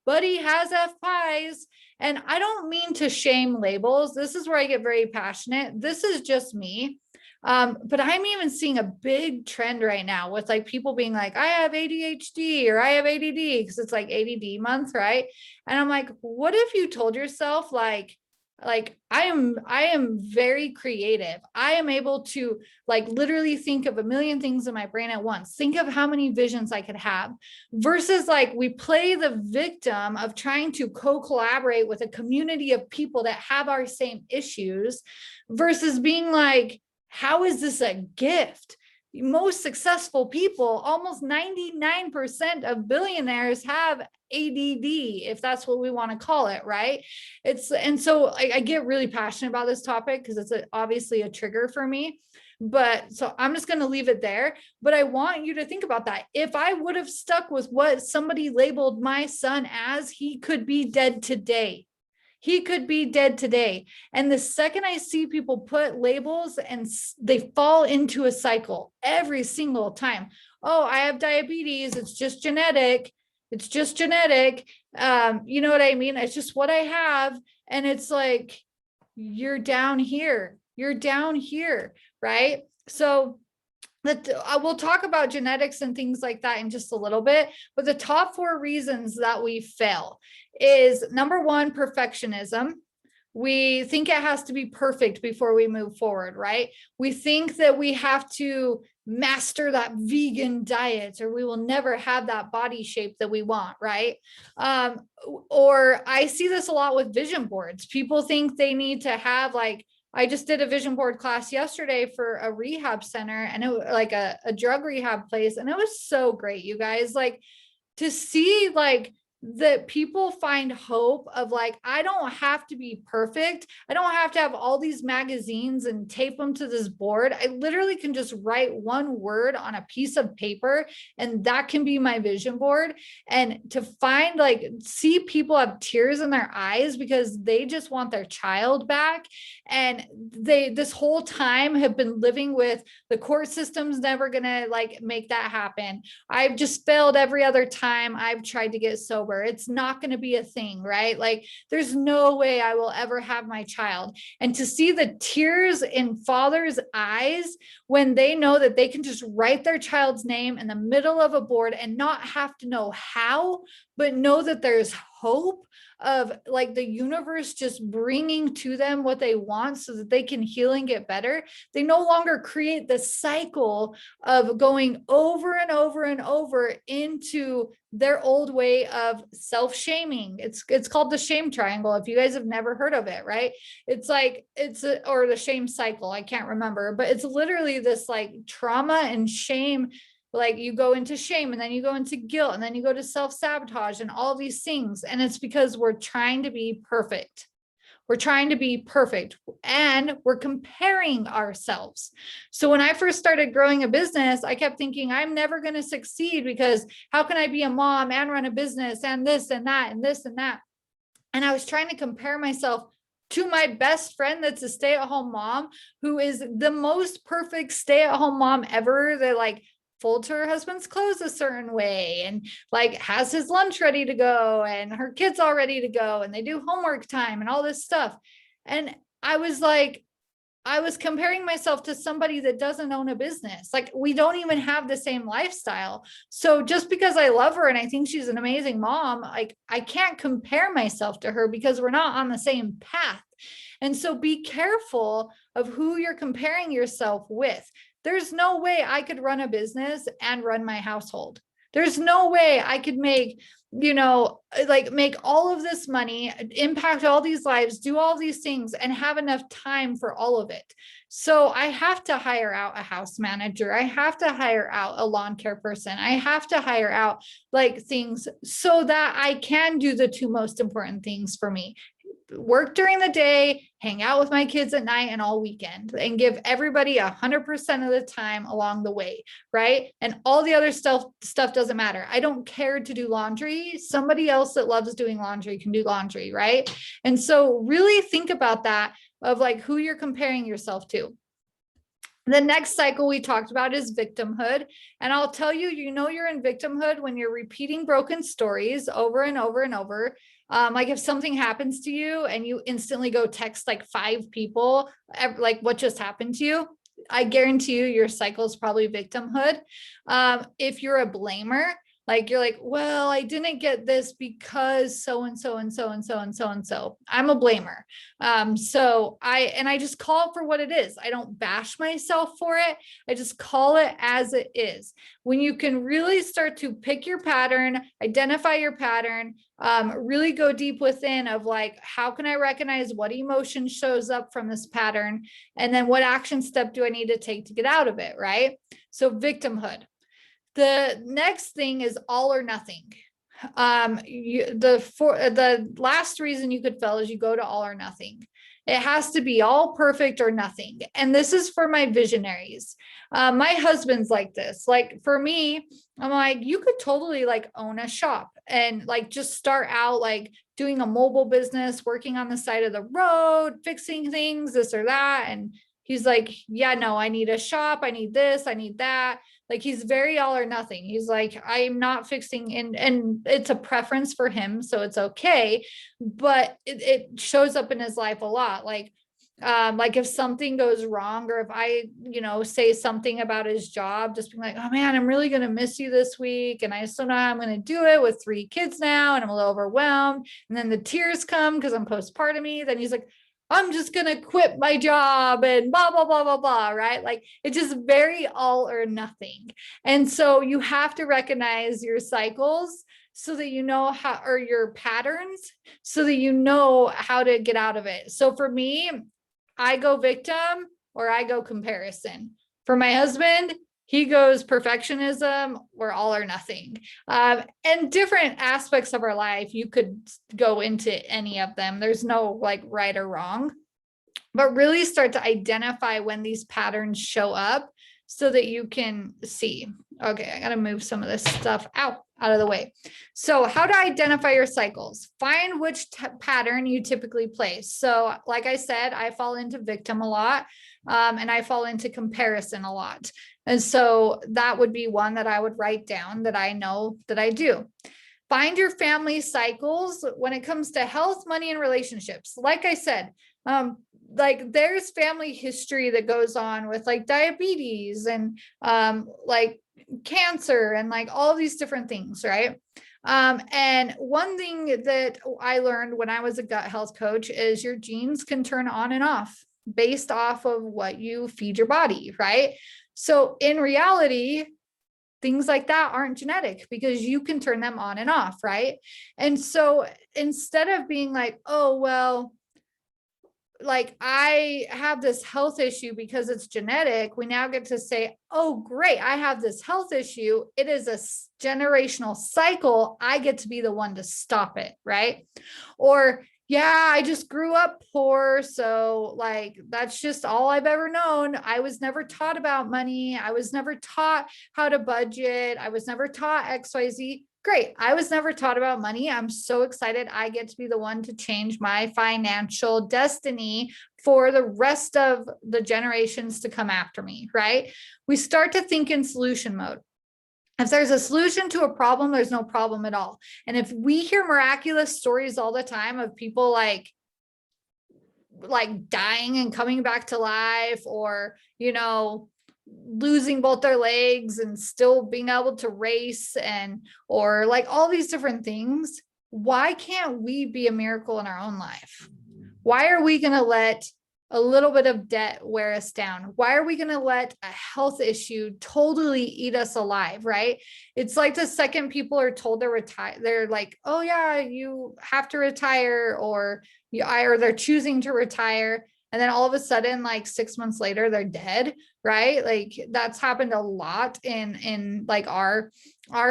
Speaker 1: But he has F pies. And I don't mean to shame labels. This is where I get very passionate. This is just me. But I'm even seeing a big trend right now with like people being like, I have ADHD or I have ADD because it's like ADD month, right? And I'm like, what if you told yourself like I am very creative. I am able to like literally think of a million things in my brain at once. Think of how many visions I could have versus like we play the victim of trying to co-collaborate with a community of people that have our same issues versus being like, how is this a gift? Most successful people, almost 99% of billionaires have ADD, if that's what we want to call it, right? And so I get really passionate about this topic because it's obviously a trigger for me. But so I'm just going to leave it there. But I want you to think about that. If I would have stuck with what somebody labeled my son as, he could be dead today. He could be dead today. And the second I see people put labels and they fall into a cycle every single time. Oh, I have diabetes. It's just genetic. It's just genetic. You know what I mean? It's just what I have. And it's like, you're down here. You're down here, right? So I will talk about genetics and things like that in just a little bit, but the top 4 reasons that we fail is number 1, perfectionism. We think it has to be perfect before we move forward, right? We think that we have to master that vegan diet or we will never have that body shape that we want, right? Or I see this a lot with vision boards. People think they need to have like, I just did a vision board class yesterday for a rehab center and it was like a drug rehab place. And it was so great, you guys. Like to see like that people find hope of like, I don't have to be perfect. I don't have to have all these magazines and tape them to this board. I literally can just write one word on a piece of paper and that can be my vision board. And to find like, see people have tears in their eyes because they just want their child back. And they, this whole time have been living with the court system's never gonna like make that happen. I've just failed every other time I've tried to get sober. It's not going to be a thing, right? Like there's no way I will ever have my child. And to see the tears in fathers' eyes when they know that they can just write their child's name in the middle of a board and not have to know how, but know that there's hope of like the universe just bringing to them what they want so that they can heal and get better. They no longer create the cycle of going over and over and over into their old way of self-shaming. It's called the shame triangle. If you guys have never heard of it, right? It's like or the shame cycle. I can't remember, but it's literally this like trauma and shame. Like you go into shame and then you go into guilt and then you go to self-sabotage and all these things. And it's because we're trying to be perfect. We're trying to be perfect and we're comparing ourselves. So when I first started growing a business, I kept thinking I'm never going to succeed because how can I be a mom and run a business and this and that and this and that? And I was trying to compare myself to my best friend that's a stay-at-home mom who is the most perfect stay-at-home mom ever. They're like folds her husband's clothes a certain way and like has his lunch ready to go and her kids all ready to go and they do homework time and all this stuff. And I was like, I was comparing myself to somebody that doesn't own a business. Like we don't even have the same lifestyle. So just because I love her and I think she's an amazing mom, like I can't compare myself to her because we're not on the same path. And so be careful of who you're comparing yourself with. There's no way I could run a business and run my household. There's no way I could make, like make all of this money, impact all these lives, do all these things and have enough time for all of it. So I have to hire out a house manager. I have to hire out a lawn care person. I have to hire out like things so that I can do the two most important things for me. Work during the day, hang out with my kids at night and all weekend and give everybody 100% of the time along the way. Right. And all the other stuff doesn't matter. I don't care to do laundry. Somebody else that loves doing laundry can do laundry. Right. And so really think about that of like who you're comparing yourself to. The next cycle we talked about is victimhood. And I'll tell you, you're in victimhood when you're repeating broken stories over and over and over. Like if something happens to you and you instantly go text like 5 people, like what just happened to you, I guarantee you your cycle is probably victimhood. If you're a blamer, like you're like, well, I didn't get this because so and so and so and so and so and so. I'm a blamer. So I just call it for what it is. I don't bash myself for it. I just call it as it is. When you can really start to pick your pattern, identify your pattern, really go deep within of like, how can I recognize what emotion shows up from this pattern? And then what action step do I need to take to get out of it? Right? So victimhood. The next thing is all or nothing. The last reason you could fail is you go to all or nothing. It has to be all perfect or nothing. And this is for my visionaries. My husband's like this. Like for me, I'm like, you could totally like own a shop and like just start out like doing a mobile business, working on the side of the road, fixing things, this or that. And he's like, yeah, no, I need a shop. I need this. I need that. Like he's very all or nothing. He's like, I'm not fixing and it's a preference for him. So it's okay. But it shows up in his life a lot. Like if something goes wrong or if I, say something about his job, just being like, oh man, I'm really going to miss you this week. And I just don't know how I'm going to do it with 3 kids now. And I'm a little overwhelmed. And then the tears come because I'm postpartum. Then he's like, I'm just going to quit my job and blah, blah, blah, blah, blah, right? Like it's just very all or nothing. And so you have to recognize your cycles so that you know how, or your patterns, so that you know how to get out of it. So for me, I go victim or I go comparison. For my husband, he goes perfectionism or all or nothing. And different aspects of our life, you could go into any of them. There's no like right or wrong, but really start to identify when these patterns show up so that you can see. Okay, I got to move some of this stuff out of the way. So how to identify your cycles? Find which pattern you typically place. So like I said, I fall into victim a lot, and I fall into comparison a lot. And so that would be one that I would write down that I know that I do. Find your family cycles when it comes to health, money, and relationships. Like I said, like there's family history that goes on with like diabetes and like cancer and like all these different things, right? And one thing that I learned when I was a gut health coach is your genes can turn on and off based off of what you feed your body, right? So in reality, things like that aren't genetic because you can turn them on and off, right? And so instead of being like, oh, well, like I have this health issue because it's genetic, we now get to say, oh, great, I have this health issue. It is a generational cycle. I get to be the one to stop it, right? Or, yeah, I just grew up poor. So, like, that's just all I've ever known. I was never taught about money. I was never taught how to budget. I was never taught XYZ. Great. I was never taught about money. I'm so excited. I get to be the one to change my financial destiny for the rest of the generations to come after me, right? We start to think in solution mode. If there's a solution to a problem, there's no problem at all. And if we hear miraculous stories all the time of people like dying and coming back to life, or, you know, losing both their legs and still being able to race, and or like all these different things, why can't we be a miracle in our own life? Why are we going to let a little bit of debt wear us down? Why are we going to let a health issue totally eat us alive, right? It's like the second people are told to retire, they're like, oh yeah, you have to retire, or they're choosing to retire. And then all of a sudden, like 6 months later, they're dead, right? Like that's happened a lot in like our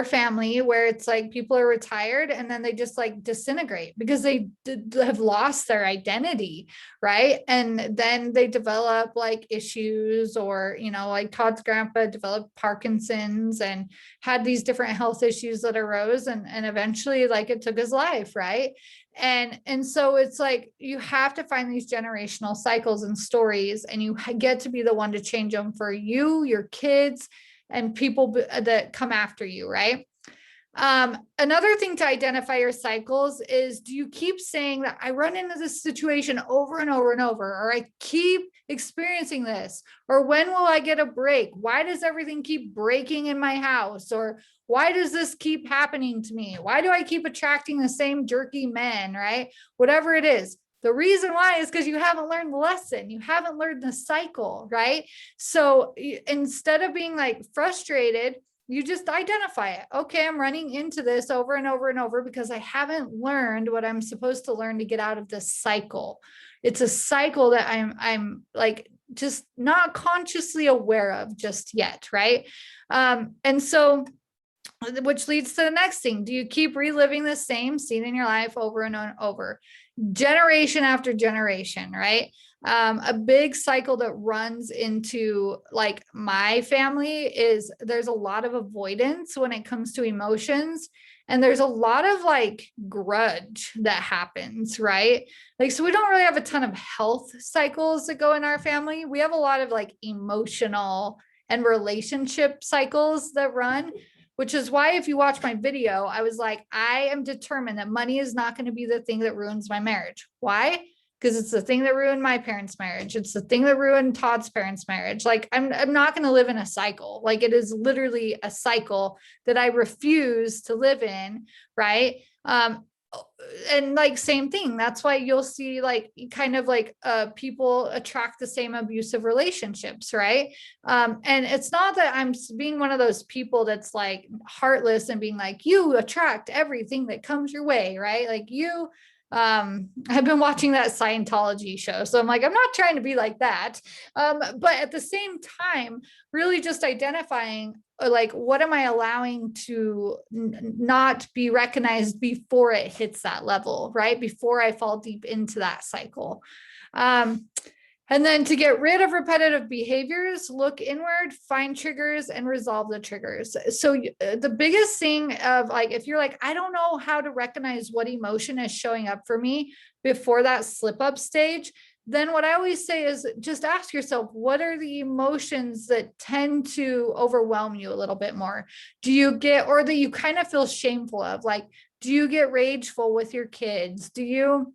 Speaker 1: family, where it's like people are retired and then they just like disintegrate because they have lost their identity, right? And then they develop like issues, or, you know, like Todd's grandpa developed Parkinson's and had these different health issues that arose, and eventually like it took his life, right? And so it's like you have to find these generational cycles and stories, and you get to be the one to change them for you, your kids, and people that come after you, right? Another thing to identify your cycles is, do you keep saying that I run into this situation over and over and over, or I keep experiencing this, or when will I get a break? Why does everything keep breaking in my house? Or why does this keep happening to me? Why do I keep attracting the same jerky men, right? Whatever it is. The reason why is because you haven't learned the lesson. You haven't learned the cycle, right? So instead of being like frustrated, you just identify it. Okay, I'm running into this over and over and over because I haven't learned what I'm supposed to learn to get out of this cycle. It's a cycle that I'm like just not consciously aware of just yet, right? And so, which leads to the next thing. Do you keep reliving the same scene in your life over and over, generation after generation, right? A big cycle that runs into like my family is there's a lot of avoidance when it comes to emotions. And there's a lot of like grudge that happens, right? Like, so we don't really have a ton of health cycles that go in our family. We have a lot of like emotional and relationship cycles that run, which is why if you watch my video, I was like, I am determined that money is not going to be the thing that ruins my marriage. Why? Because it's the thing that ruined my parents' marriage. It's the thing that ruined Todd's parents' marriage. Like I'm not going to live in a cycle. Like it is literally a cycle that I refuse to live in. Right. and like same thing, that's why you'll see like kind of like people attract the same abusive relationships, right? And it's not that I'm being one of those people that's like heartless and being like, you attract everything that comes your way, right? Like you, I've been watching that Scientology show, so I'm like, I'm not trying to be like that. But at the same time, really just identifying like, what am I allowing to not be recognized before it hits that level, right? Before I fall deep into that cycle. And then to get rid of repetitive behaviors, look inward, find triggers, and resolve the triggers. So the biggest thing of like, if you're like, I don't know how to recognize what emotion is showing up for me before that slip up stage, then what I always say is just ask yourself, what are the emotions that tend to overwhelm you a little bit more? Do you get, or that you kind of feel shameful of? Like, do you get rageful with your kids? Do you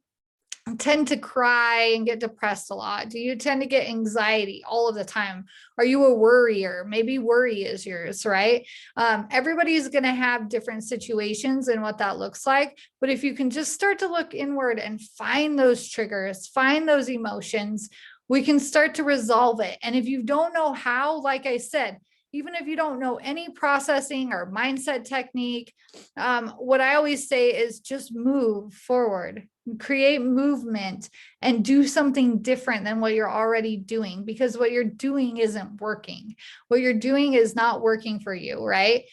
Speaker 1: tend to cry and get depressed a lot? Do you tend to get anxiety all of the time? Are you a worrier? Maybe worry is yours, right? Everybody's going to have different situations and what that looks like. But if you can just start to look inward and find those triggers, find those emotions, we can start to resolve it. And if you don't know how, like I said, even if you don't know any processing or mindset technique, what I always say is just move forward, create movement, and do something different than what you're already doing, because what you're doing isn't working. What you're doing is not working for you, right?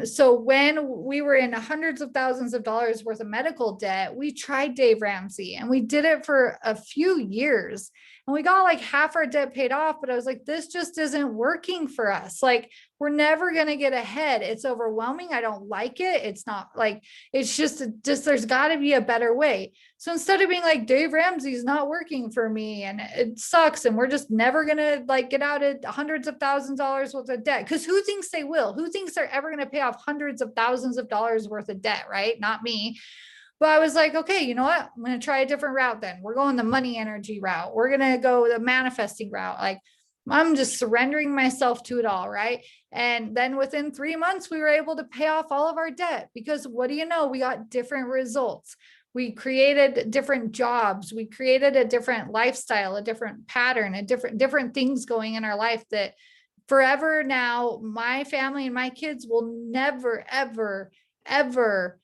Speaker 1: So when we were in hundreds of thousands of dollars worth of medical debt, we tried Dave Ramsey and we did it for a few years. And we got like half our debt paid off, but I was like, this just isn't working for us. Like, we're never going to get ahead. It's overwhelming. I don't like it. It's not like, it's just there's got to be a better way. So instead of being like, Dave Ramsey's not working for me and it sucks, and we're just never going to like get out of hundreds of thousands of dollars worth of debt. Because who thinks they will? Who thinks they're ever going to pay off hundreds of thousands of dollars worth of debt, right? Not me. But I was like, okay, you know what? I'm going to try a different route then. We're going the money energy route. We're going to go the manifesting route. Like, I'm just surrendering myself to it all, right? And then within 3 months, we were able to pay off all of our debt, because what do you know? We got different results. We created different jobs. We created a different lifestyle, a different pattern, a different things going in our life that forever now, my family and my kids will never, ever, ever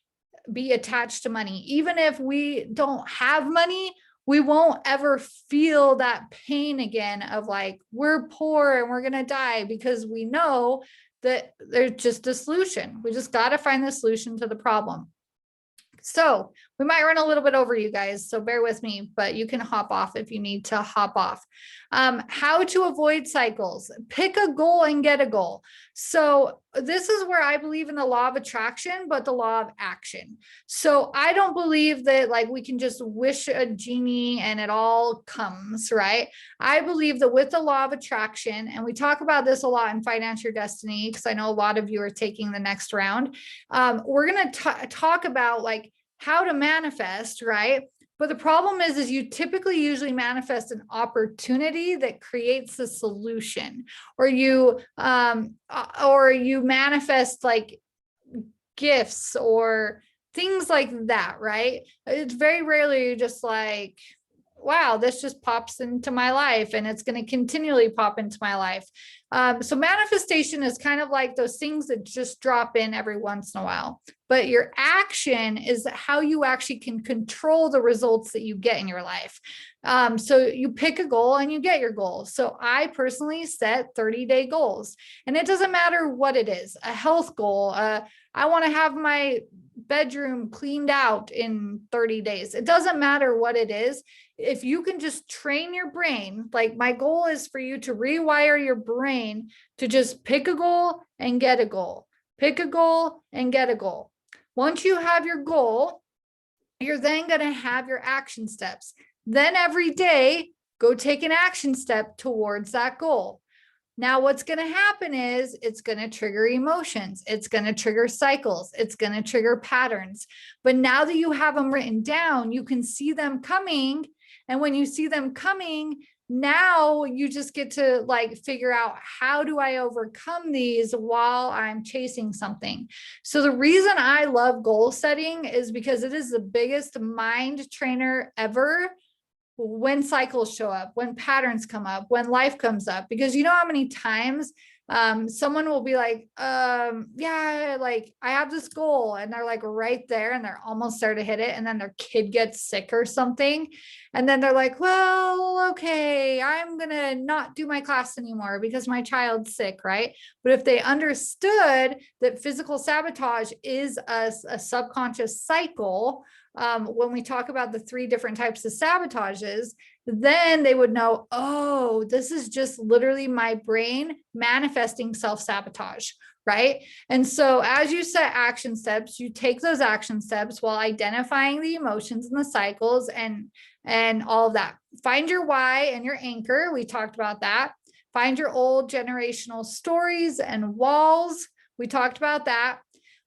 Speaker 1: be attached to money. Even if we don't have money, we won't ever feel that pain again of like, we're poor and we're going to die, because we know that there's just a solution. We just got to find the solution to the problem. So we might run a little bit over, you guys, so bear with me, but you can hop off if you need to hop off. How to avoid cycles. Pick a goal and get a goal. So this is where I believe in the law of attraction, but the law of action. So I don't believe that like we can just wish a genie and it all comes, right? I believe that with the law of attraction, and we talk about this a lot in Finance Your Destiny, because I know a lot of you are taking the next round. We're going to talk about like how to manifest, right? But the problem is you typically usually manifest an opportunity that creates a solution, or you manifest like gifts or things like that, right? It's very rarely just like, wow, this just pops into my life and it's going to continually pop into my life. So manifestation is kind of like those things that just drop in every once in a while. But your action is how you actually can control the results that you get in your life. So you pick a goal and you get your goal. So I personally set 30-day goals, and it doesn't matter what it is. A health goal. I want to have my bedroom cleaned out in 30 days. It doesn't matter what it is. If you can just train your brain, like my goal is for you to rewire your brain to just pick a goal and get a goal, pick a goal and get a goal. Once you have your goal, you're then going to have your action steps. Then every day, go take an action step towards that goal. Now, what's going to happen is it's going to trigger emotions. It's going to trigger cycles. It's going to trigger patterns. But now that you have them written down, you can see them coming And when you see them coming, now you just get to like figure out, how do I overcome these while I'm chasing something? So the reason I love goal setting is because it is the biggest mind trainer ever when cycles show up, when patterns come up, when life comes up, because you know how many times someone will be like, yeah, like I have this goal, and they're like right there and they're almost there to hit it. And then their kid gets sick or something. And then they're like, well, okay, I'm going to not do my class anymore because my child's sick. Right. But if they understood that physical sabotage is a subconscious cycle, when we talk about the 3 different types of sabotages, then they would know, oh, this is just literally my brain manifesting self-sabotage, right? And so as you set action steps, you take those action steps while identifying the emotions and the cycles and all of that. Find your why and your anchor. We talked about that. Find your old generational stories and walls. We talked about that.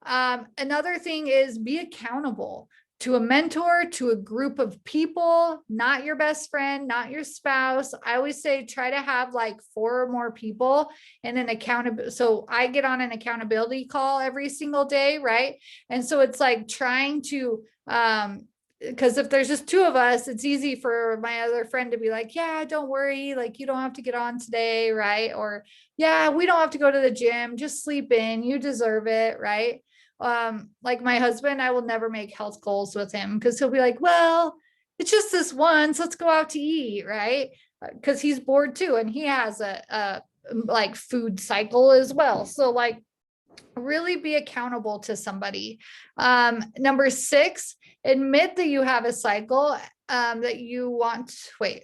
Speaker 1: Another thing is be accountable to a mentor, to a group of people, not your best friend, not your spouse. I always say try to have like 4 or more people in an accountability. So I get on an accountability call every single day, right? And so it's like trying to, because if there's just 2 of us, it's easy for my other friend to be like, yeah, don't worry, like you don't have to get on today, right? Or yeah, we don't have to go to the gym, just sleep in, you deserve it, right? Like my husband, I will never make health goals with him because he'll be like, well, it's just this once, let's go out to eat, right? Because he's bored too, and he has a like food cycle as well. So like really be accountable to somebody. Number 6, admit that you have a cycle that you want,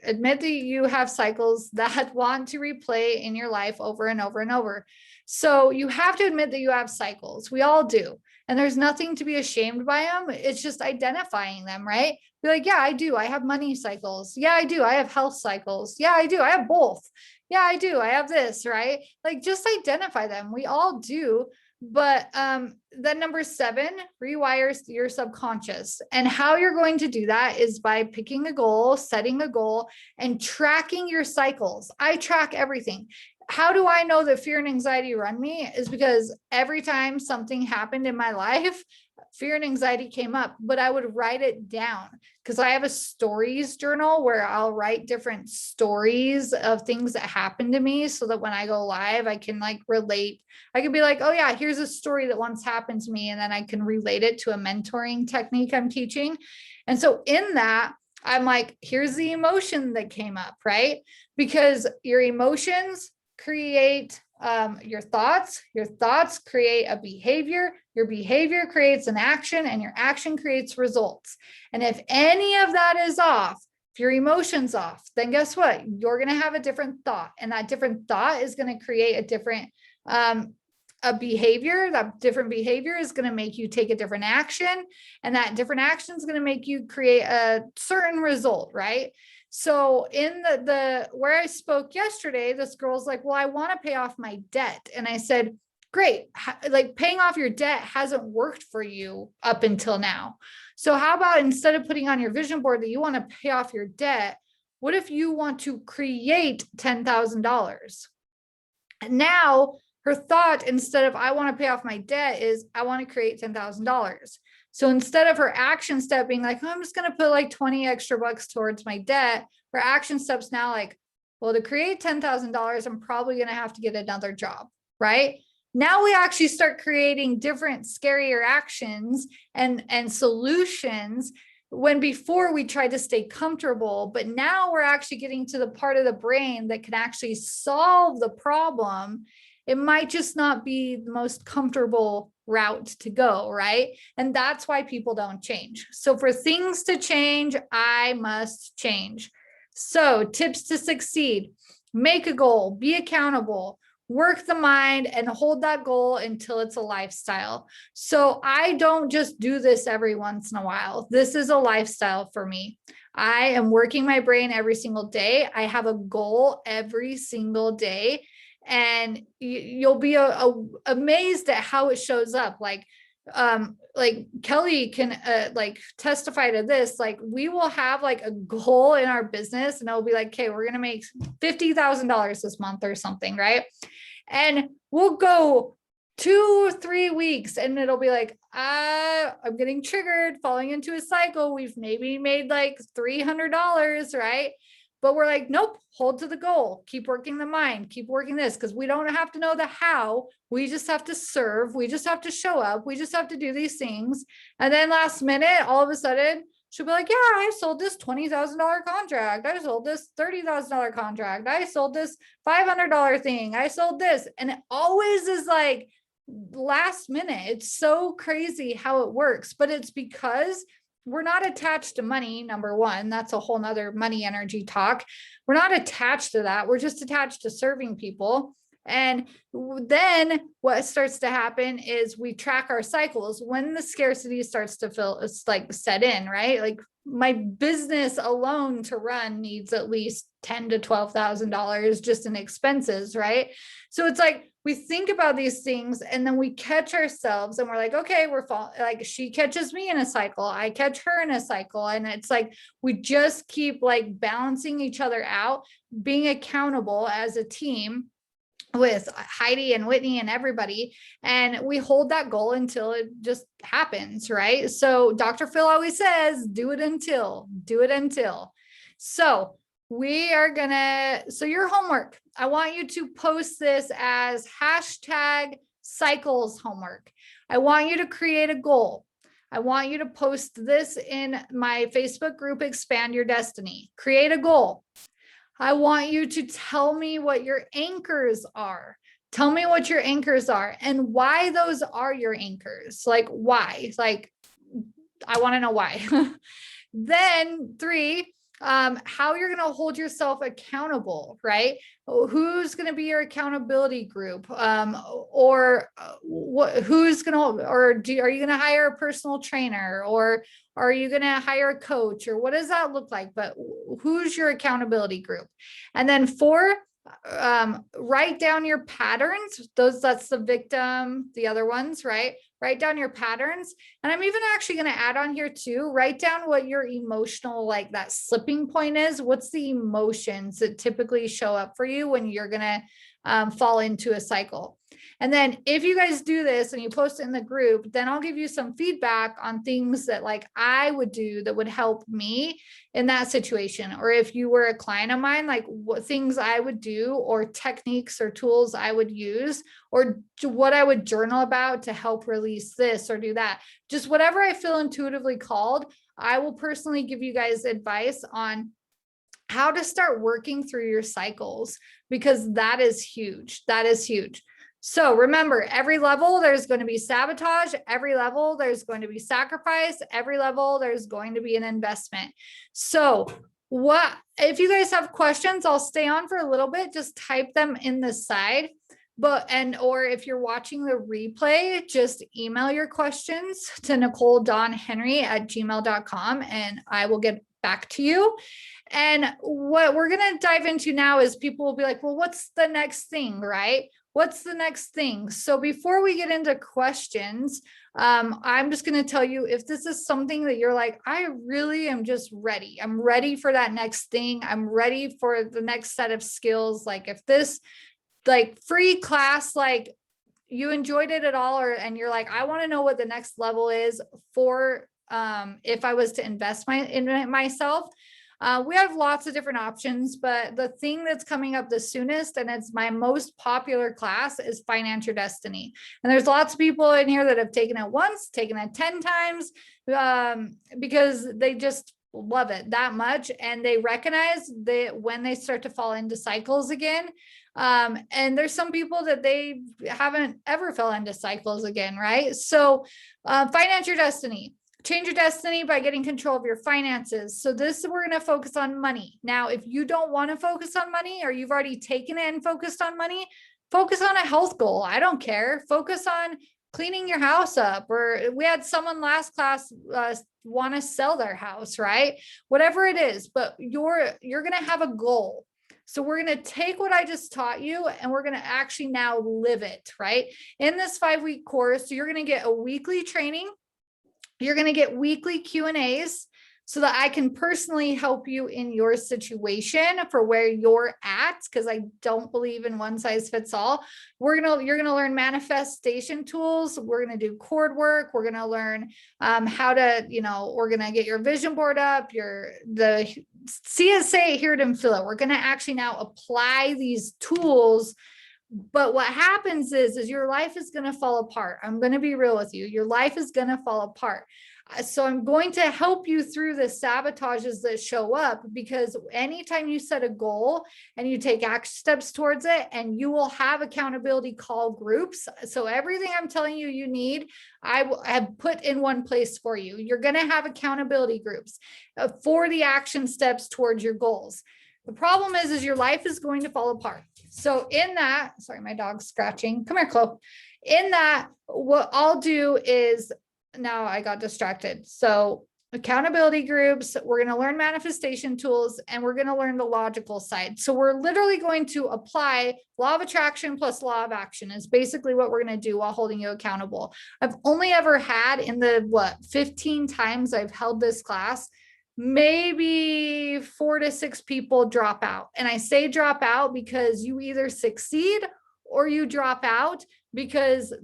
Speaker 1: admit that you have cycles that want to replay in your life over and over and over. So you have to admit that you have cycles. We all do. And there's nothing to be ashamed by them. It's just identifying them, right? Be like, yeah, I do. I have money cycles. Yeah, I do. I have health cycles. Yeah, I do. I have both. Yeah, I do. I have this, right? Like just identify them. We all do. But then number 7, rewires your subconscious. And how you're going to do that is by picking a goal, setting a goal, and tracking your cycles. I track everything. How do I know that fear and anxiety run me? Is because every time something happened in my life, fear and anxiety came up, but I would write it down because I have a stories journal where I'll write different stories of things that happened to me so that when I go live, I can like relate. I could be like, oh yeah, here's a story that once happened to me. And then I can relate it to a mentoring technique I'm teaching. And so in that, I'm like, here's the emotion that came up, right? Because your emotions create your thoughts create a behavior, your behavior creates an action, and your action creates results. And if any of that is off, if your emotion's off, then guess what? You're going to have a different thought, and that different thought is going to create a different a behavior. That different behavior is going to make you take a different action, and that different action is going to make you create a certain result, right? So in the where I spoke yesterday, this girl's like, well, I want to pay off my debt. And I said, great. Like paying off your debt hasn't worked for you up until now. So how about instead of putting on your vision board that you want to pay off your debt, what if you want to create $10,000? And now her thought, instead of I want to pay off my debt, is I want to create $10,000. So instead of her action step being like, oh, I'm just going to put like 20 extra bucks towards my debt, her action steps now like, well, to create $10,000, I'm probably going to have to get another job, right? Now we actually start creating different scarier actions and solutions when before we tried to stay comfortable, but now we're actually getting to the part of the brain that can actually solve the problem. It might just not be the most comfortable route to go, right? And that's why people don't change. So for things to change, I must change. So tips to succeed: make a goal, be accountable, work the mind, and hold that goal until it's a lifestyle. So I don't just do this every once in a while. This is a lifestyle for me. I am working my brain every single day. I have a goal every single day. And you'll be amazed at how it shows up. Like like Kelly can like testify to this, like we will have like a goal in our business and it'll be like, okay, we're going to make $50,000 this month or something, right? And we'll go 2-3 weeks and it'll be like, I'm getting triggered, falling into a cycle. We've maybe made like $300, right? But we're like, nope, hold to the goal, keep working the mind, keep working this, because we don't have to know the how. We just have to serve. We just have to show up. We just have to do these things. And then last minute, all of a sudden, she'll be like, yeah, I sold this $20,000 contract. I sold this $30,000 contract. I sold this $500 thing. I sold this. And it always is like last minute. It's so crazy how it works, but it's because we're not attached to money. Number one, that's a whole nother money energy talk. We're not attached to that. We're just attached to serving people. And then what starts to happen is we track our cycles when the scarcity starts to feel, it's like set in, right? Like my business alone to run needs at least $10,000 to $12,000 just in expenses, right? So it's like we think about these things and then we catch ourselves and we're like, okay, like she catches me in a cycle, I catch her in a cycle. And it's like we just keep like balancing each other out, being accountable as a team with Heidi and Whitney and everybody. And we hold that goal until it just happens, right? So Dr. Phil always says, do it until. So your homework, I want you to post this as #cycles homework. I want you to create a goal. I want you to post this in my Facebook group, Expand Your Destiny. Create a goal. I want you to tell me what your anchors are. Tell me what your anchors are and why those are your anchors. Like why? Like, I want to know why. Then 3, how you're going to hold yourself accountable, right? Who's going to be your accountability group? Who's going to, are you going to hire a personal trainer, or are you going to hire a coach, or what does that look like? But who's your accountability group? And then 4, write down your patterns. That's the victim, the other ones, right? Write down your patterns. And I'm even actually going to add on here too, write down what your emotional, like that slipping point is. What's the emotions that typically show up for you when you're going to fall into a cycle? And then if you guys do this and you post it in the group, then I'll give you some feedback on things that like I would do that would help me in that situation. Or if you were a client of mine, like what things I would do, or techniques or tools I would use, or what I would journal about to help release this or do that. Just whatever I feel intuitively called, I will personally give you guys advice on how to start working through your cycles, because that is huge. That is huge. So remember, every level there's going to be sabotage, every level there's going to be sacrifice, every level there's going to be an investment. So if you guys have questions, I'll stay on for a little bit, just type them in the side. Or if you're watching the replay, just email your questions to NicoleDawnHenry@gmail.com and I will get back to you. And what we're going to dive into now is people will be like, well, what's the next thing, right? What's the next thing? So before we get into questions, I'm just going to tell you, if this is something that you're like, I really am just ready. I'm ready for that next thing. I'm ready for the next set of skills. Like if this like free class, like you enjoyed it at all, and you're like, I want to know what the next level is for, if I was to invest in myself. We have lots of different options, but the thing that's coming up the soonest, and it's my most popular class, is Finance Your Destiny. And there's lots of people in here that have taken it once, taken it 10 times, because they just love it that much. And they recognize that when they start to fall into cycles again, and there's some people that they haven't ever fell into cycles again, right? So Finance Your Destiny. Change your destiny by getting control of your finances. So we're going to focus on money. Now, if you don't want to focus on money, or you've already taken it and focused on money, focus on a health goal. I don't care. Focus on cleaning your house up. Or we had someone last class want to sell their house, right? Whatever it is, but you're going to have a goal. So we're going to take what I just taught you and we're going to actually now live it, right? In this 5-week course, you're going to get a weekly training. You're going to get weekly Q&As so that I can personally help you in your situation for where you're at, because I don't believe in one size fits all. You're going to learn manifestation tools. We're going to do cord work. We're going to learn how to, we're going to get your vision board up, the CSA here to fill it. We're going to actually now apply these tools. But what happens is your life is going to fall apart. I'm going to be real with you. Your life is going to fall apart. So I'm going to help you through the sabotages that show up, because anytime you set a goal and you take action steps towards it, and you will have accountability call groups. So everything I'm telling you you need, I have put in one place for you. You're going to have accountability groups for the action steps towards your goals. The problem is your life is going to fall apart. So in that, sorry, my dog's scratching. Come here, Chloe. In that, what I'll do is, now I got distracted. So accountability groups, we're going to learn manifestation tools, and we're going to learn the logical side. So we're literally going to apply law of attraction plus law of action is basically what we're going to do while holding you accountable. I've only ever had in the 15 times I've held this class, maybe 4 to 6 people drop out. And I say drop out because you either succeed or you drop out because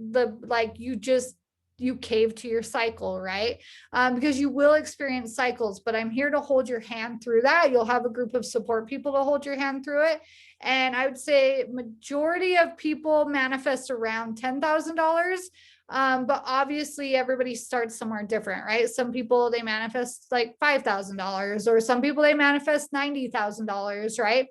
Speaker 1: you cave to your cycle, right? Because you will experience cycles, but I'm here to hold your hand through that. You'll have a group of support people to hold your hand through it. And I would say majority of people manifest around $10,000. But obviously everybody starts somewhere different, right? Some people, they manifest like $5,000, or some people they manifest $90,000, right?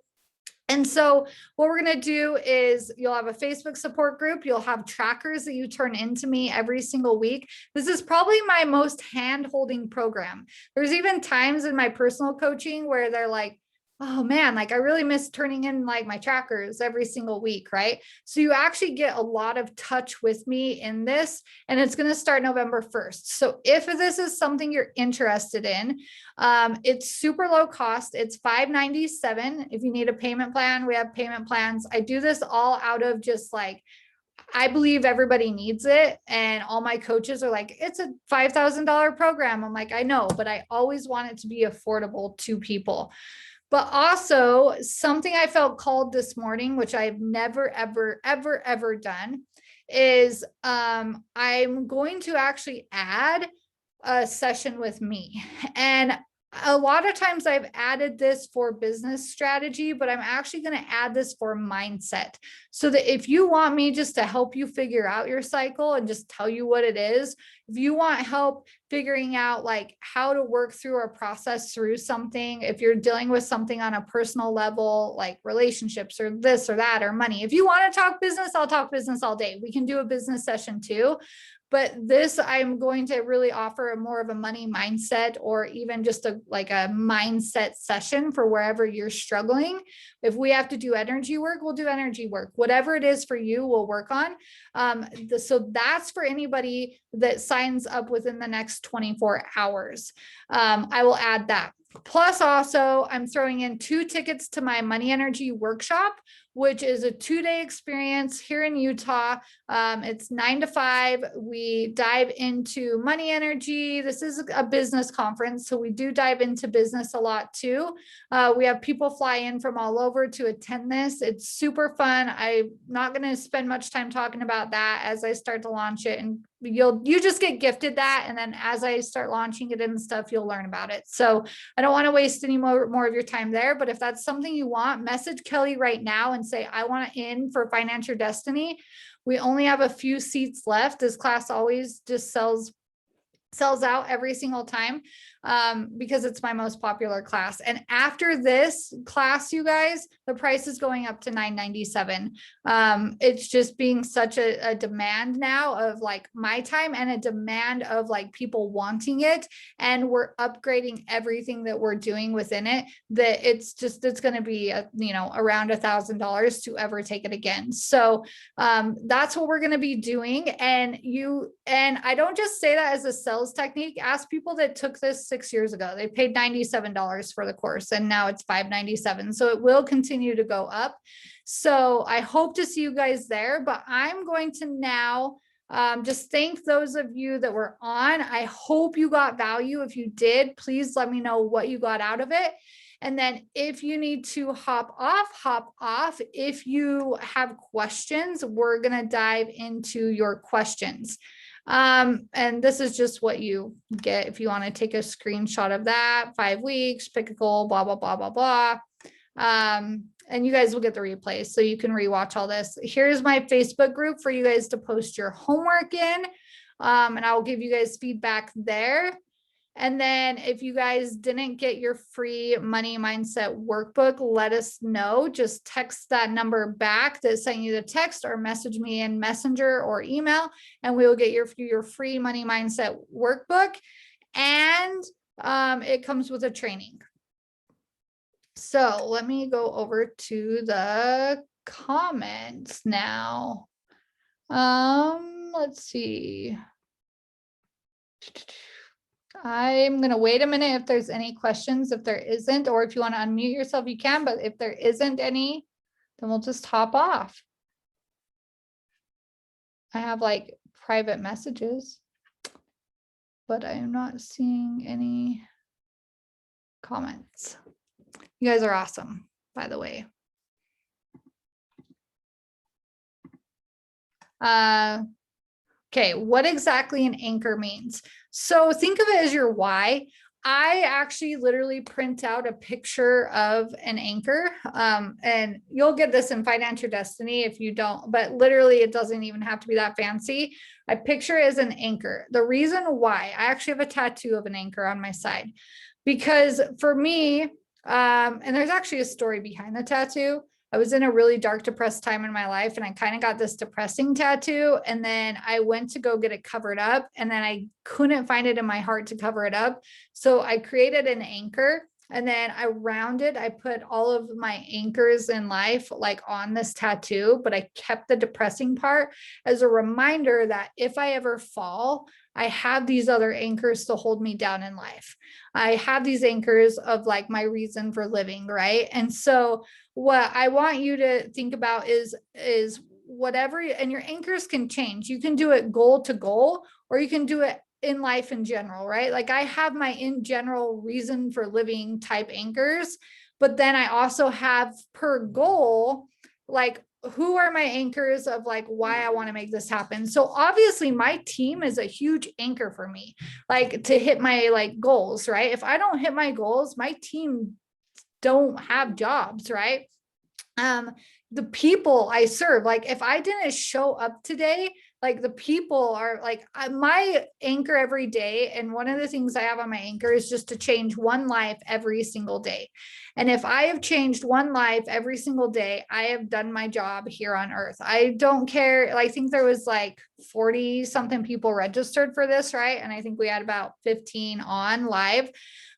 Speaker 1: And so what we're going to do is you'll have a Facebook support group. You'll have trackers that you turn into me every single week. This is probably my most hand-holding program. There's even times in my personal coaching where they're like, oh man, like I really miss turning in like my trackers every single week, right? So you actually get a lot of touch with me in this, and it's going to start November 1st. So if this is something you're interested in, it's super low cost. It's $597. If you need a payment plan, we have payment plans. I do this all out of just like, I believe everybody needs it. And all my coaches are like, it's a $5,000 program. I'm like, I know, but I always want it to be affordable to people. But also something I felt called this morning, which I've never, ever, ever, ever done, is I'm going to actually add a session with me. And a lot of times I've added this for business strategy, but I'm actually going to add this for mindset. So that if you want me just to help you figure out your cycle and just tell you what it is, if you want help figuring out like how to work through or process through something, if you're dealing with something on a personal level, like relationships or this or that, or money, if you want to talk business, I'll talk business all day. We can do a business session too. But this, I'm going to really offer more of a money mindset, or even just a mindset session for wherever you're struggling. If we have to do energy work, we'll do energy work. Whatever it is for you, we'll work on. So that's for anybody that signs up within the next 24 hours. I will add that. Plus also, I'm throwing in 2 tickets to my money energy workshop, which is a 2-day experience here in Utah. It's 9 to 5. We dive into money energy. This is a business conference, so we do dive into business a lot too. We have people fly in from all over to attend this. It's super fun. I'm not going to spend much time talking about that as I start to launch it, and you just get gifted that, and then as I start launching it and stuff, you'll learn about it. So I don't want to waste any more of your time there, but if that's something you want, message Kelly right now and say, I want in for Finance Your Destiny. We only have a few seats left. This class always just sells out every single time because it's my most popular class. And after this class, you guys, the price is going up to $997. It's just being such a demand now of like my time, and a demand of like people wanting it. And we're upgrading everything that we're doing within it, that it's going to be, around $1,000 to ever take it again. So that's what we're going to be doing. And I don't just say that as a sales technique. Ask people that took this 6 years ago. They paid $97 for the course and now it's $597. So it will continue to go up. So I hope to see you guys there, but I'm going to now just thank those of you that were on. I hope you got value. If you did, please let me know what you got out of it. And then if you need to hop off. If you have questions, we're going to dive into your questions. And this is just what you get if you want to take a screenshot of that. 5 weeks, pick a goal, blah, blah, blah, blah, blah. And you guys will get the replay so you can rewatch all this. Here's my Facebook group for you guys to post your homework in. And I'll give you guys feedback there. And then if you guys didn't get your free money mindset workbook, let us know. Just text that number back that sent you the text or message me in Messenger or email, and we will get your free money mindset workbook. And it comes with a training. So let me go over to the comments now. Let's see. I'm going to wait a minute if there's any questions. If there isn't, or if you want to unmute yourself, you can, but if there isn't any, then we'll just hop off. I have like private messages, but I am not seeing any comments. You guys are awesome, by the way. Okay, what exactly an anchor means? So think of it as your why. I actually literally print out a picture of an anchor, and you'll get this in Financial Destiny if you don't, but literally it doesn't even have to be that fancy. I picture it as an anchor. The reason why, I actually have a tattoo of an anchor on my side, because for me, and there's actually a story behind the tattoo. I was in a really dark, depressed time in my life, and I kind of got this depressing tattoo. And then I went to go get it covered up, and then I couldn't find it in my heart to cover it up. So I created an anchor, and then around it, I put all of my anchors in life, like on this tattoo, but I kept the depressing part as a reminder that if I ever fall, I have these other anchors to hold me down in life. I have these anchors of like my reason for living, right? And so what I want you to think about is whatever, and your anchors can change. You can do it goal to goal, or you can do it in life in general, right? Like I have my in general reason for living type anchors, but then I also have per goal, like who are my anchors of like why I want to make this happen. So obviously my team is a huge anchor for me, like to hit my like goals, right? If I don't hit my goals, my team don't have jobs, right? The people I serve, like if I didn't show up today, like the people are like my anchor every day. And one of the things I have on my anchor is just to change one life every single day. And if I have changed one life every single day, I have done my job here on earth. I don't care. I think there was like 40 something people registered for this, right? And I think we had about 15 on live.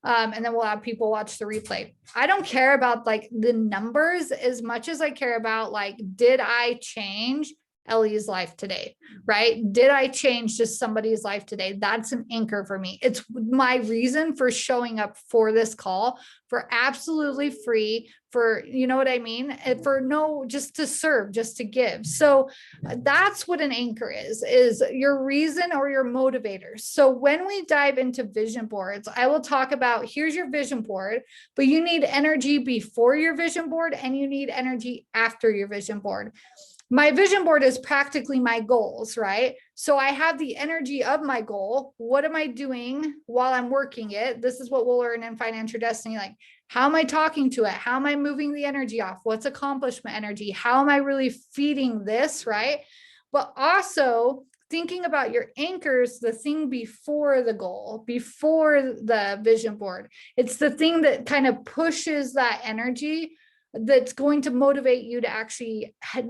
Speaker 1: And then we'll have people watch the replay. I don't care about like the numbers as much as I care about like, did I change Ellie's life today, right? Did I change just somebody's life today? That's an anchor for me. It's my reason for showing up for this call for absolutely free, for, you know what I mean? For no, just to serve, just to give. So that's what an anchor is your reason or your motivator. So when we dive into vision boards, I will talk about, here's your vision board, but you need energy before your vision board and you need energy after your vision board. My vision board is practically my goals, right? So I have the energy of my goal. What am I doing while I'm working it? This is what we'll learn in Financial Destiny. Like, how am I talking to it? How am I moving the energy off? What's accomplishment energy? How am I really feeding this, right? But also thinking about your anchors, the thing before the goal, before the vision board. It's the thing that kind of pushes that energy that's going to motivate you to actually head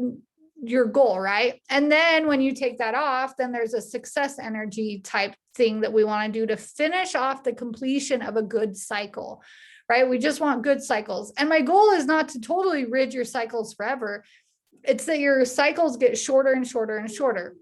Speaker 1: your goal, right? And then when you take that off, then there's a success energy type thing that we want to do to finish off the completion of a good cycle, right? We just want good cycles. And my goal is not to totally rid your cycles forever. It's that your cycles get shorter and shorter and shorter.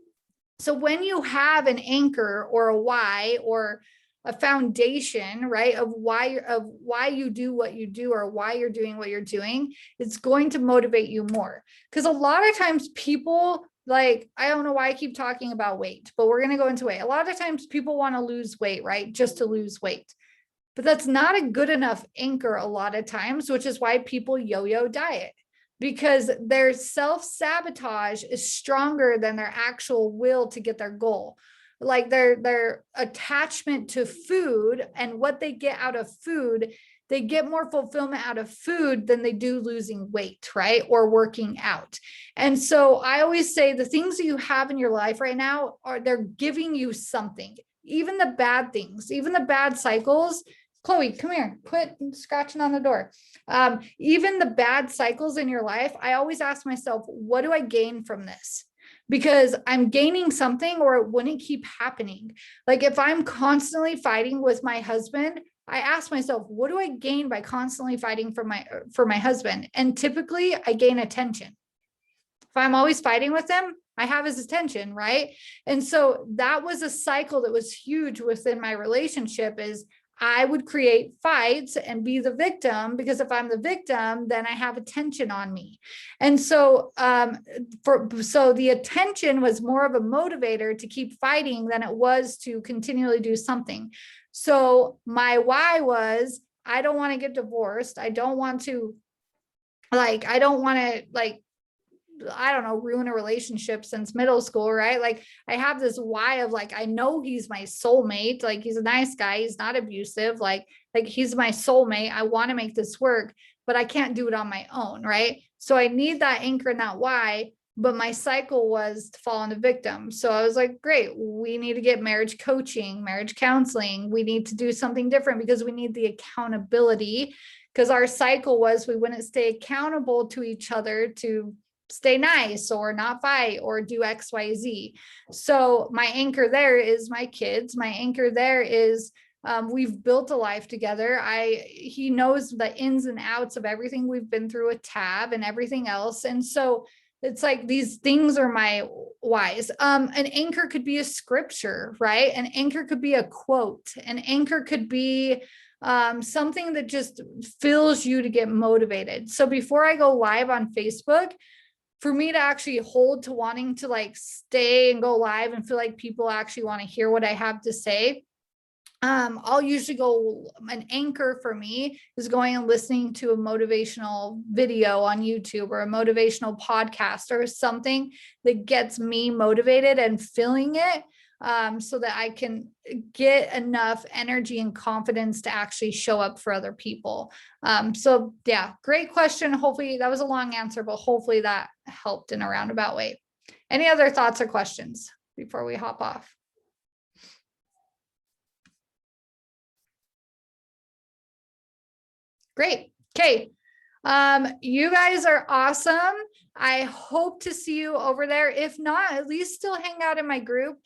Speaker 1: So when you have an anchor or a why, or a foundation, right, of why you do what you do or why you're doing what you're doing, it's going to motivate you more. Because a lot of times people, like, I don't know why I keep talking about weight, but we're going to go into weight. A lot of times people want to lose weight, right? Just to lose weight. But that's not a good enough anchor a lot of times, which is why people yo-yo diet, because their self-sabotage is stronger than their actual will to get their goal. Like their attachment to food and what they get out of food, they get more fulfillment out of food than they do losing weight, right? Or working out. And so I always say the things that you have in your life right now they're giving you something. Even the bad things, even the bad cycles. Chloe, come here, quit scratching on the door. Even the bad cycles in your life, I always ask myself, what do I gain from this? Because I'm gaining something or it wouldn't keep happening. Like if I'm constantly fighting with my husband, I ask myself, what do I gain by constantly fighting for my husband? And typically I gain attention. If I'm always fighting with him, I have his attention, right? And so that was a cycle that was huge within my relationship is I would create fights and be the victim, because if I'm the victim, then I have attention on me. And so so the attention was more of a motivator to keep fighting than it was to continually do something. So my why was, I don't want to get divorced. I don't want to I don't know, ruin a relationship since middle school, right? Like I have this why of like, I know he's my soulmate. Like he's a nice guy. He's not abusive. Like he's my soulmate. I want to make this work, but I can't do it on my own. Right. So I need that anchor and that why, but my cycle was to fall into victim. So I was like, great, we need to get marriage coaching, marriage counseling. We need to do something different because we need the accountability, because our cycle was we wouldn't stay accountable to each other to stay nice or not fight or do XYZ. So my anchor there is my kids. My anchor there is we've built a life together. He knows the ins and outs of everything we've been through with Tab and everything else. And so it's like these things are my whys. An anchor could be a scripture, right? An anchor could be a quote. An anchor could be something that just fills you to get motivated. So before I go live on Facebook, for me to actually hold to wanting to like stay and go live and feel like people actually want to hear what I have to say, I'll usually go, an anchor for me is going and listening to a motivational video on YouTube or a motivational podcast or something that gets me motivated and filling it. So that I can get enough energy and confidence to actually show up for other people. So yeah, great question. Hopefully that was a long answer, but hopefully that helped in a roundabout way. Any other thoughts or questions before we hop off? Great. Okay. You guys are awesome. I hope to see you over there. If not, at least still hang out in my group.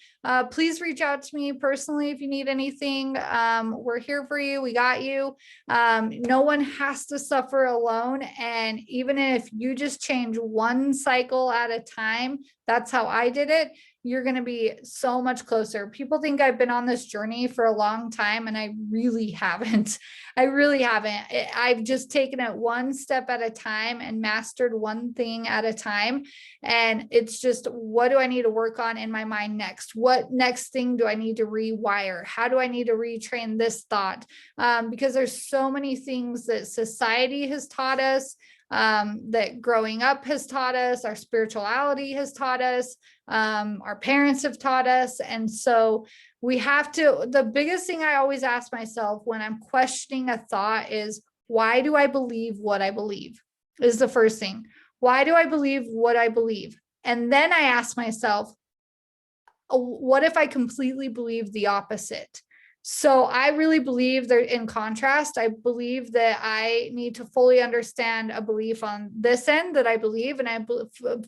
Speaker 1: Please reach out to me personally if you need anything. We're here for you. We got you. No one has to suffer alone. And even if you just change one cycle at a time, that's how I did it, you're going to be so much closer. People think I've been on this journey for a long time, and I really haven't. I really haven't. I've just taken it one step at a time and mastered one thing at a time. And it's just, what do I need to work on in my mind next? What next thing do I need to rewire? How do I need to retrain this thought? Because there's so many things that society has taught us, that growing up has taught us, our spirituality has taught us, our parents have taught us. And so we have to, the biggest thing I always ask myself when I'm questioning a thought is, why do I believe what I believe? Is the first thing. Why do I believe what I believe? And then I ask myself, what if I completely believe the opposite? So I really believe that, in contrast, I believe that I need to fully understand a belief on this end that I believe, and I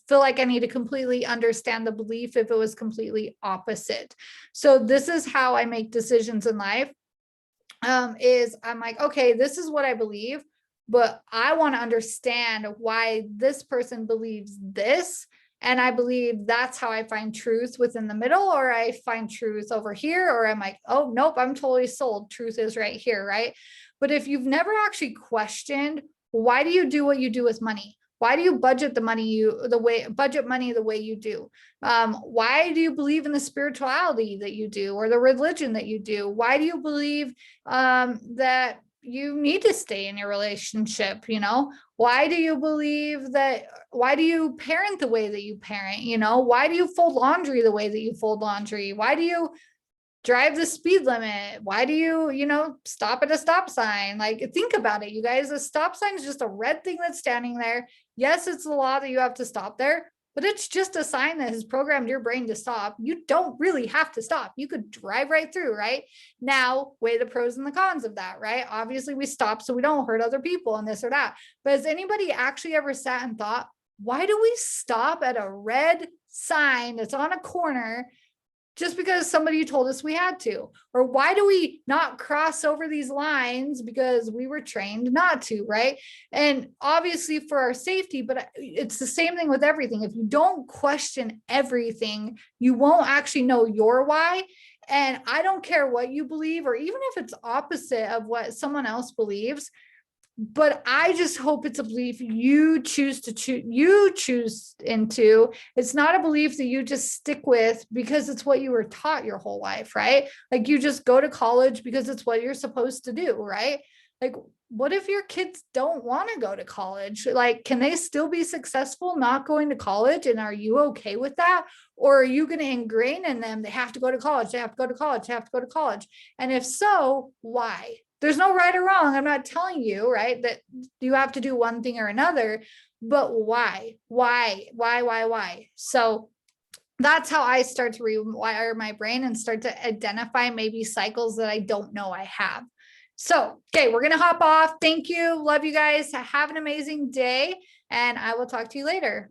Speaker 1: feel like I need to completely understand the belief if it was completely opposite. So this is how I make decisions in life, is I'm like, okay, this is what I believe, but I want to understand why this person believes this. And I believe that's how I find truth within the middle, or I find truth over here, or I'm like, oh, nope, I'm totally sold. Truth is right here, right? But if you've never actually questioned, why do you do what you do with money? Why do you budget the money budget money the way you do? Why do you believe in the spirituality that you do, or the religion that you do? Why do you believe that you need to stay in your relationship? Why do you believe that? Why do you parent the way that you parent? Why do you fold laundry the way that you fold laundry? Why do you drive the speed limit? Why do you stop at a stop sign? Like, think about it, you guys. A stop sign is just a red thing that's standing there. Yes, it's the law that you have to stop there, but it's just a sign that has programmed your brain to stop. You don't really have to stop. You could drive right through, right? Now, weigh the pros and the cons of that, right? Obviously, we stop so we don't hurt other people and this or that. But has anybody actually ever sat and thought, why do we stop at a red sign that's on a corner just because somebody told us we had to? Or why do we not cross over these lines because we were trained not to, right? And obviously for our safety, but it's the same thing with everything. If you don't question everything, you won't actually know your why. And I don't care what you believe, or even if it's opposite of what someone else believes, but I just hope it's a belief you choose into. It's not a belief that you just stick with because it's what you were taught your whole life, right? Like, you just go to college because it's what you're supposed to do, right? Like, what if your kids don't want to go to college? Like, can they still be successful not going to college? And are you okay with that? Or are you going to ingrain in them they have to go to college, they have to go to college, they have to go to college? And if so, why? There's no right or wrong. I'm not telling you, right, that you have to do one thing or another, but why? So that's how I start to rewire my brain and start to identify maybe cycles that I don't know I have. So, okay, we're going to hop off. Thank you. Love you guys. Have an amazing day, and I will talk to you later.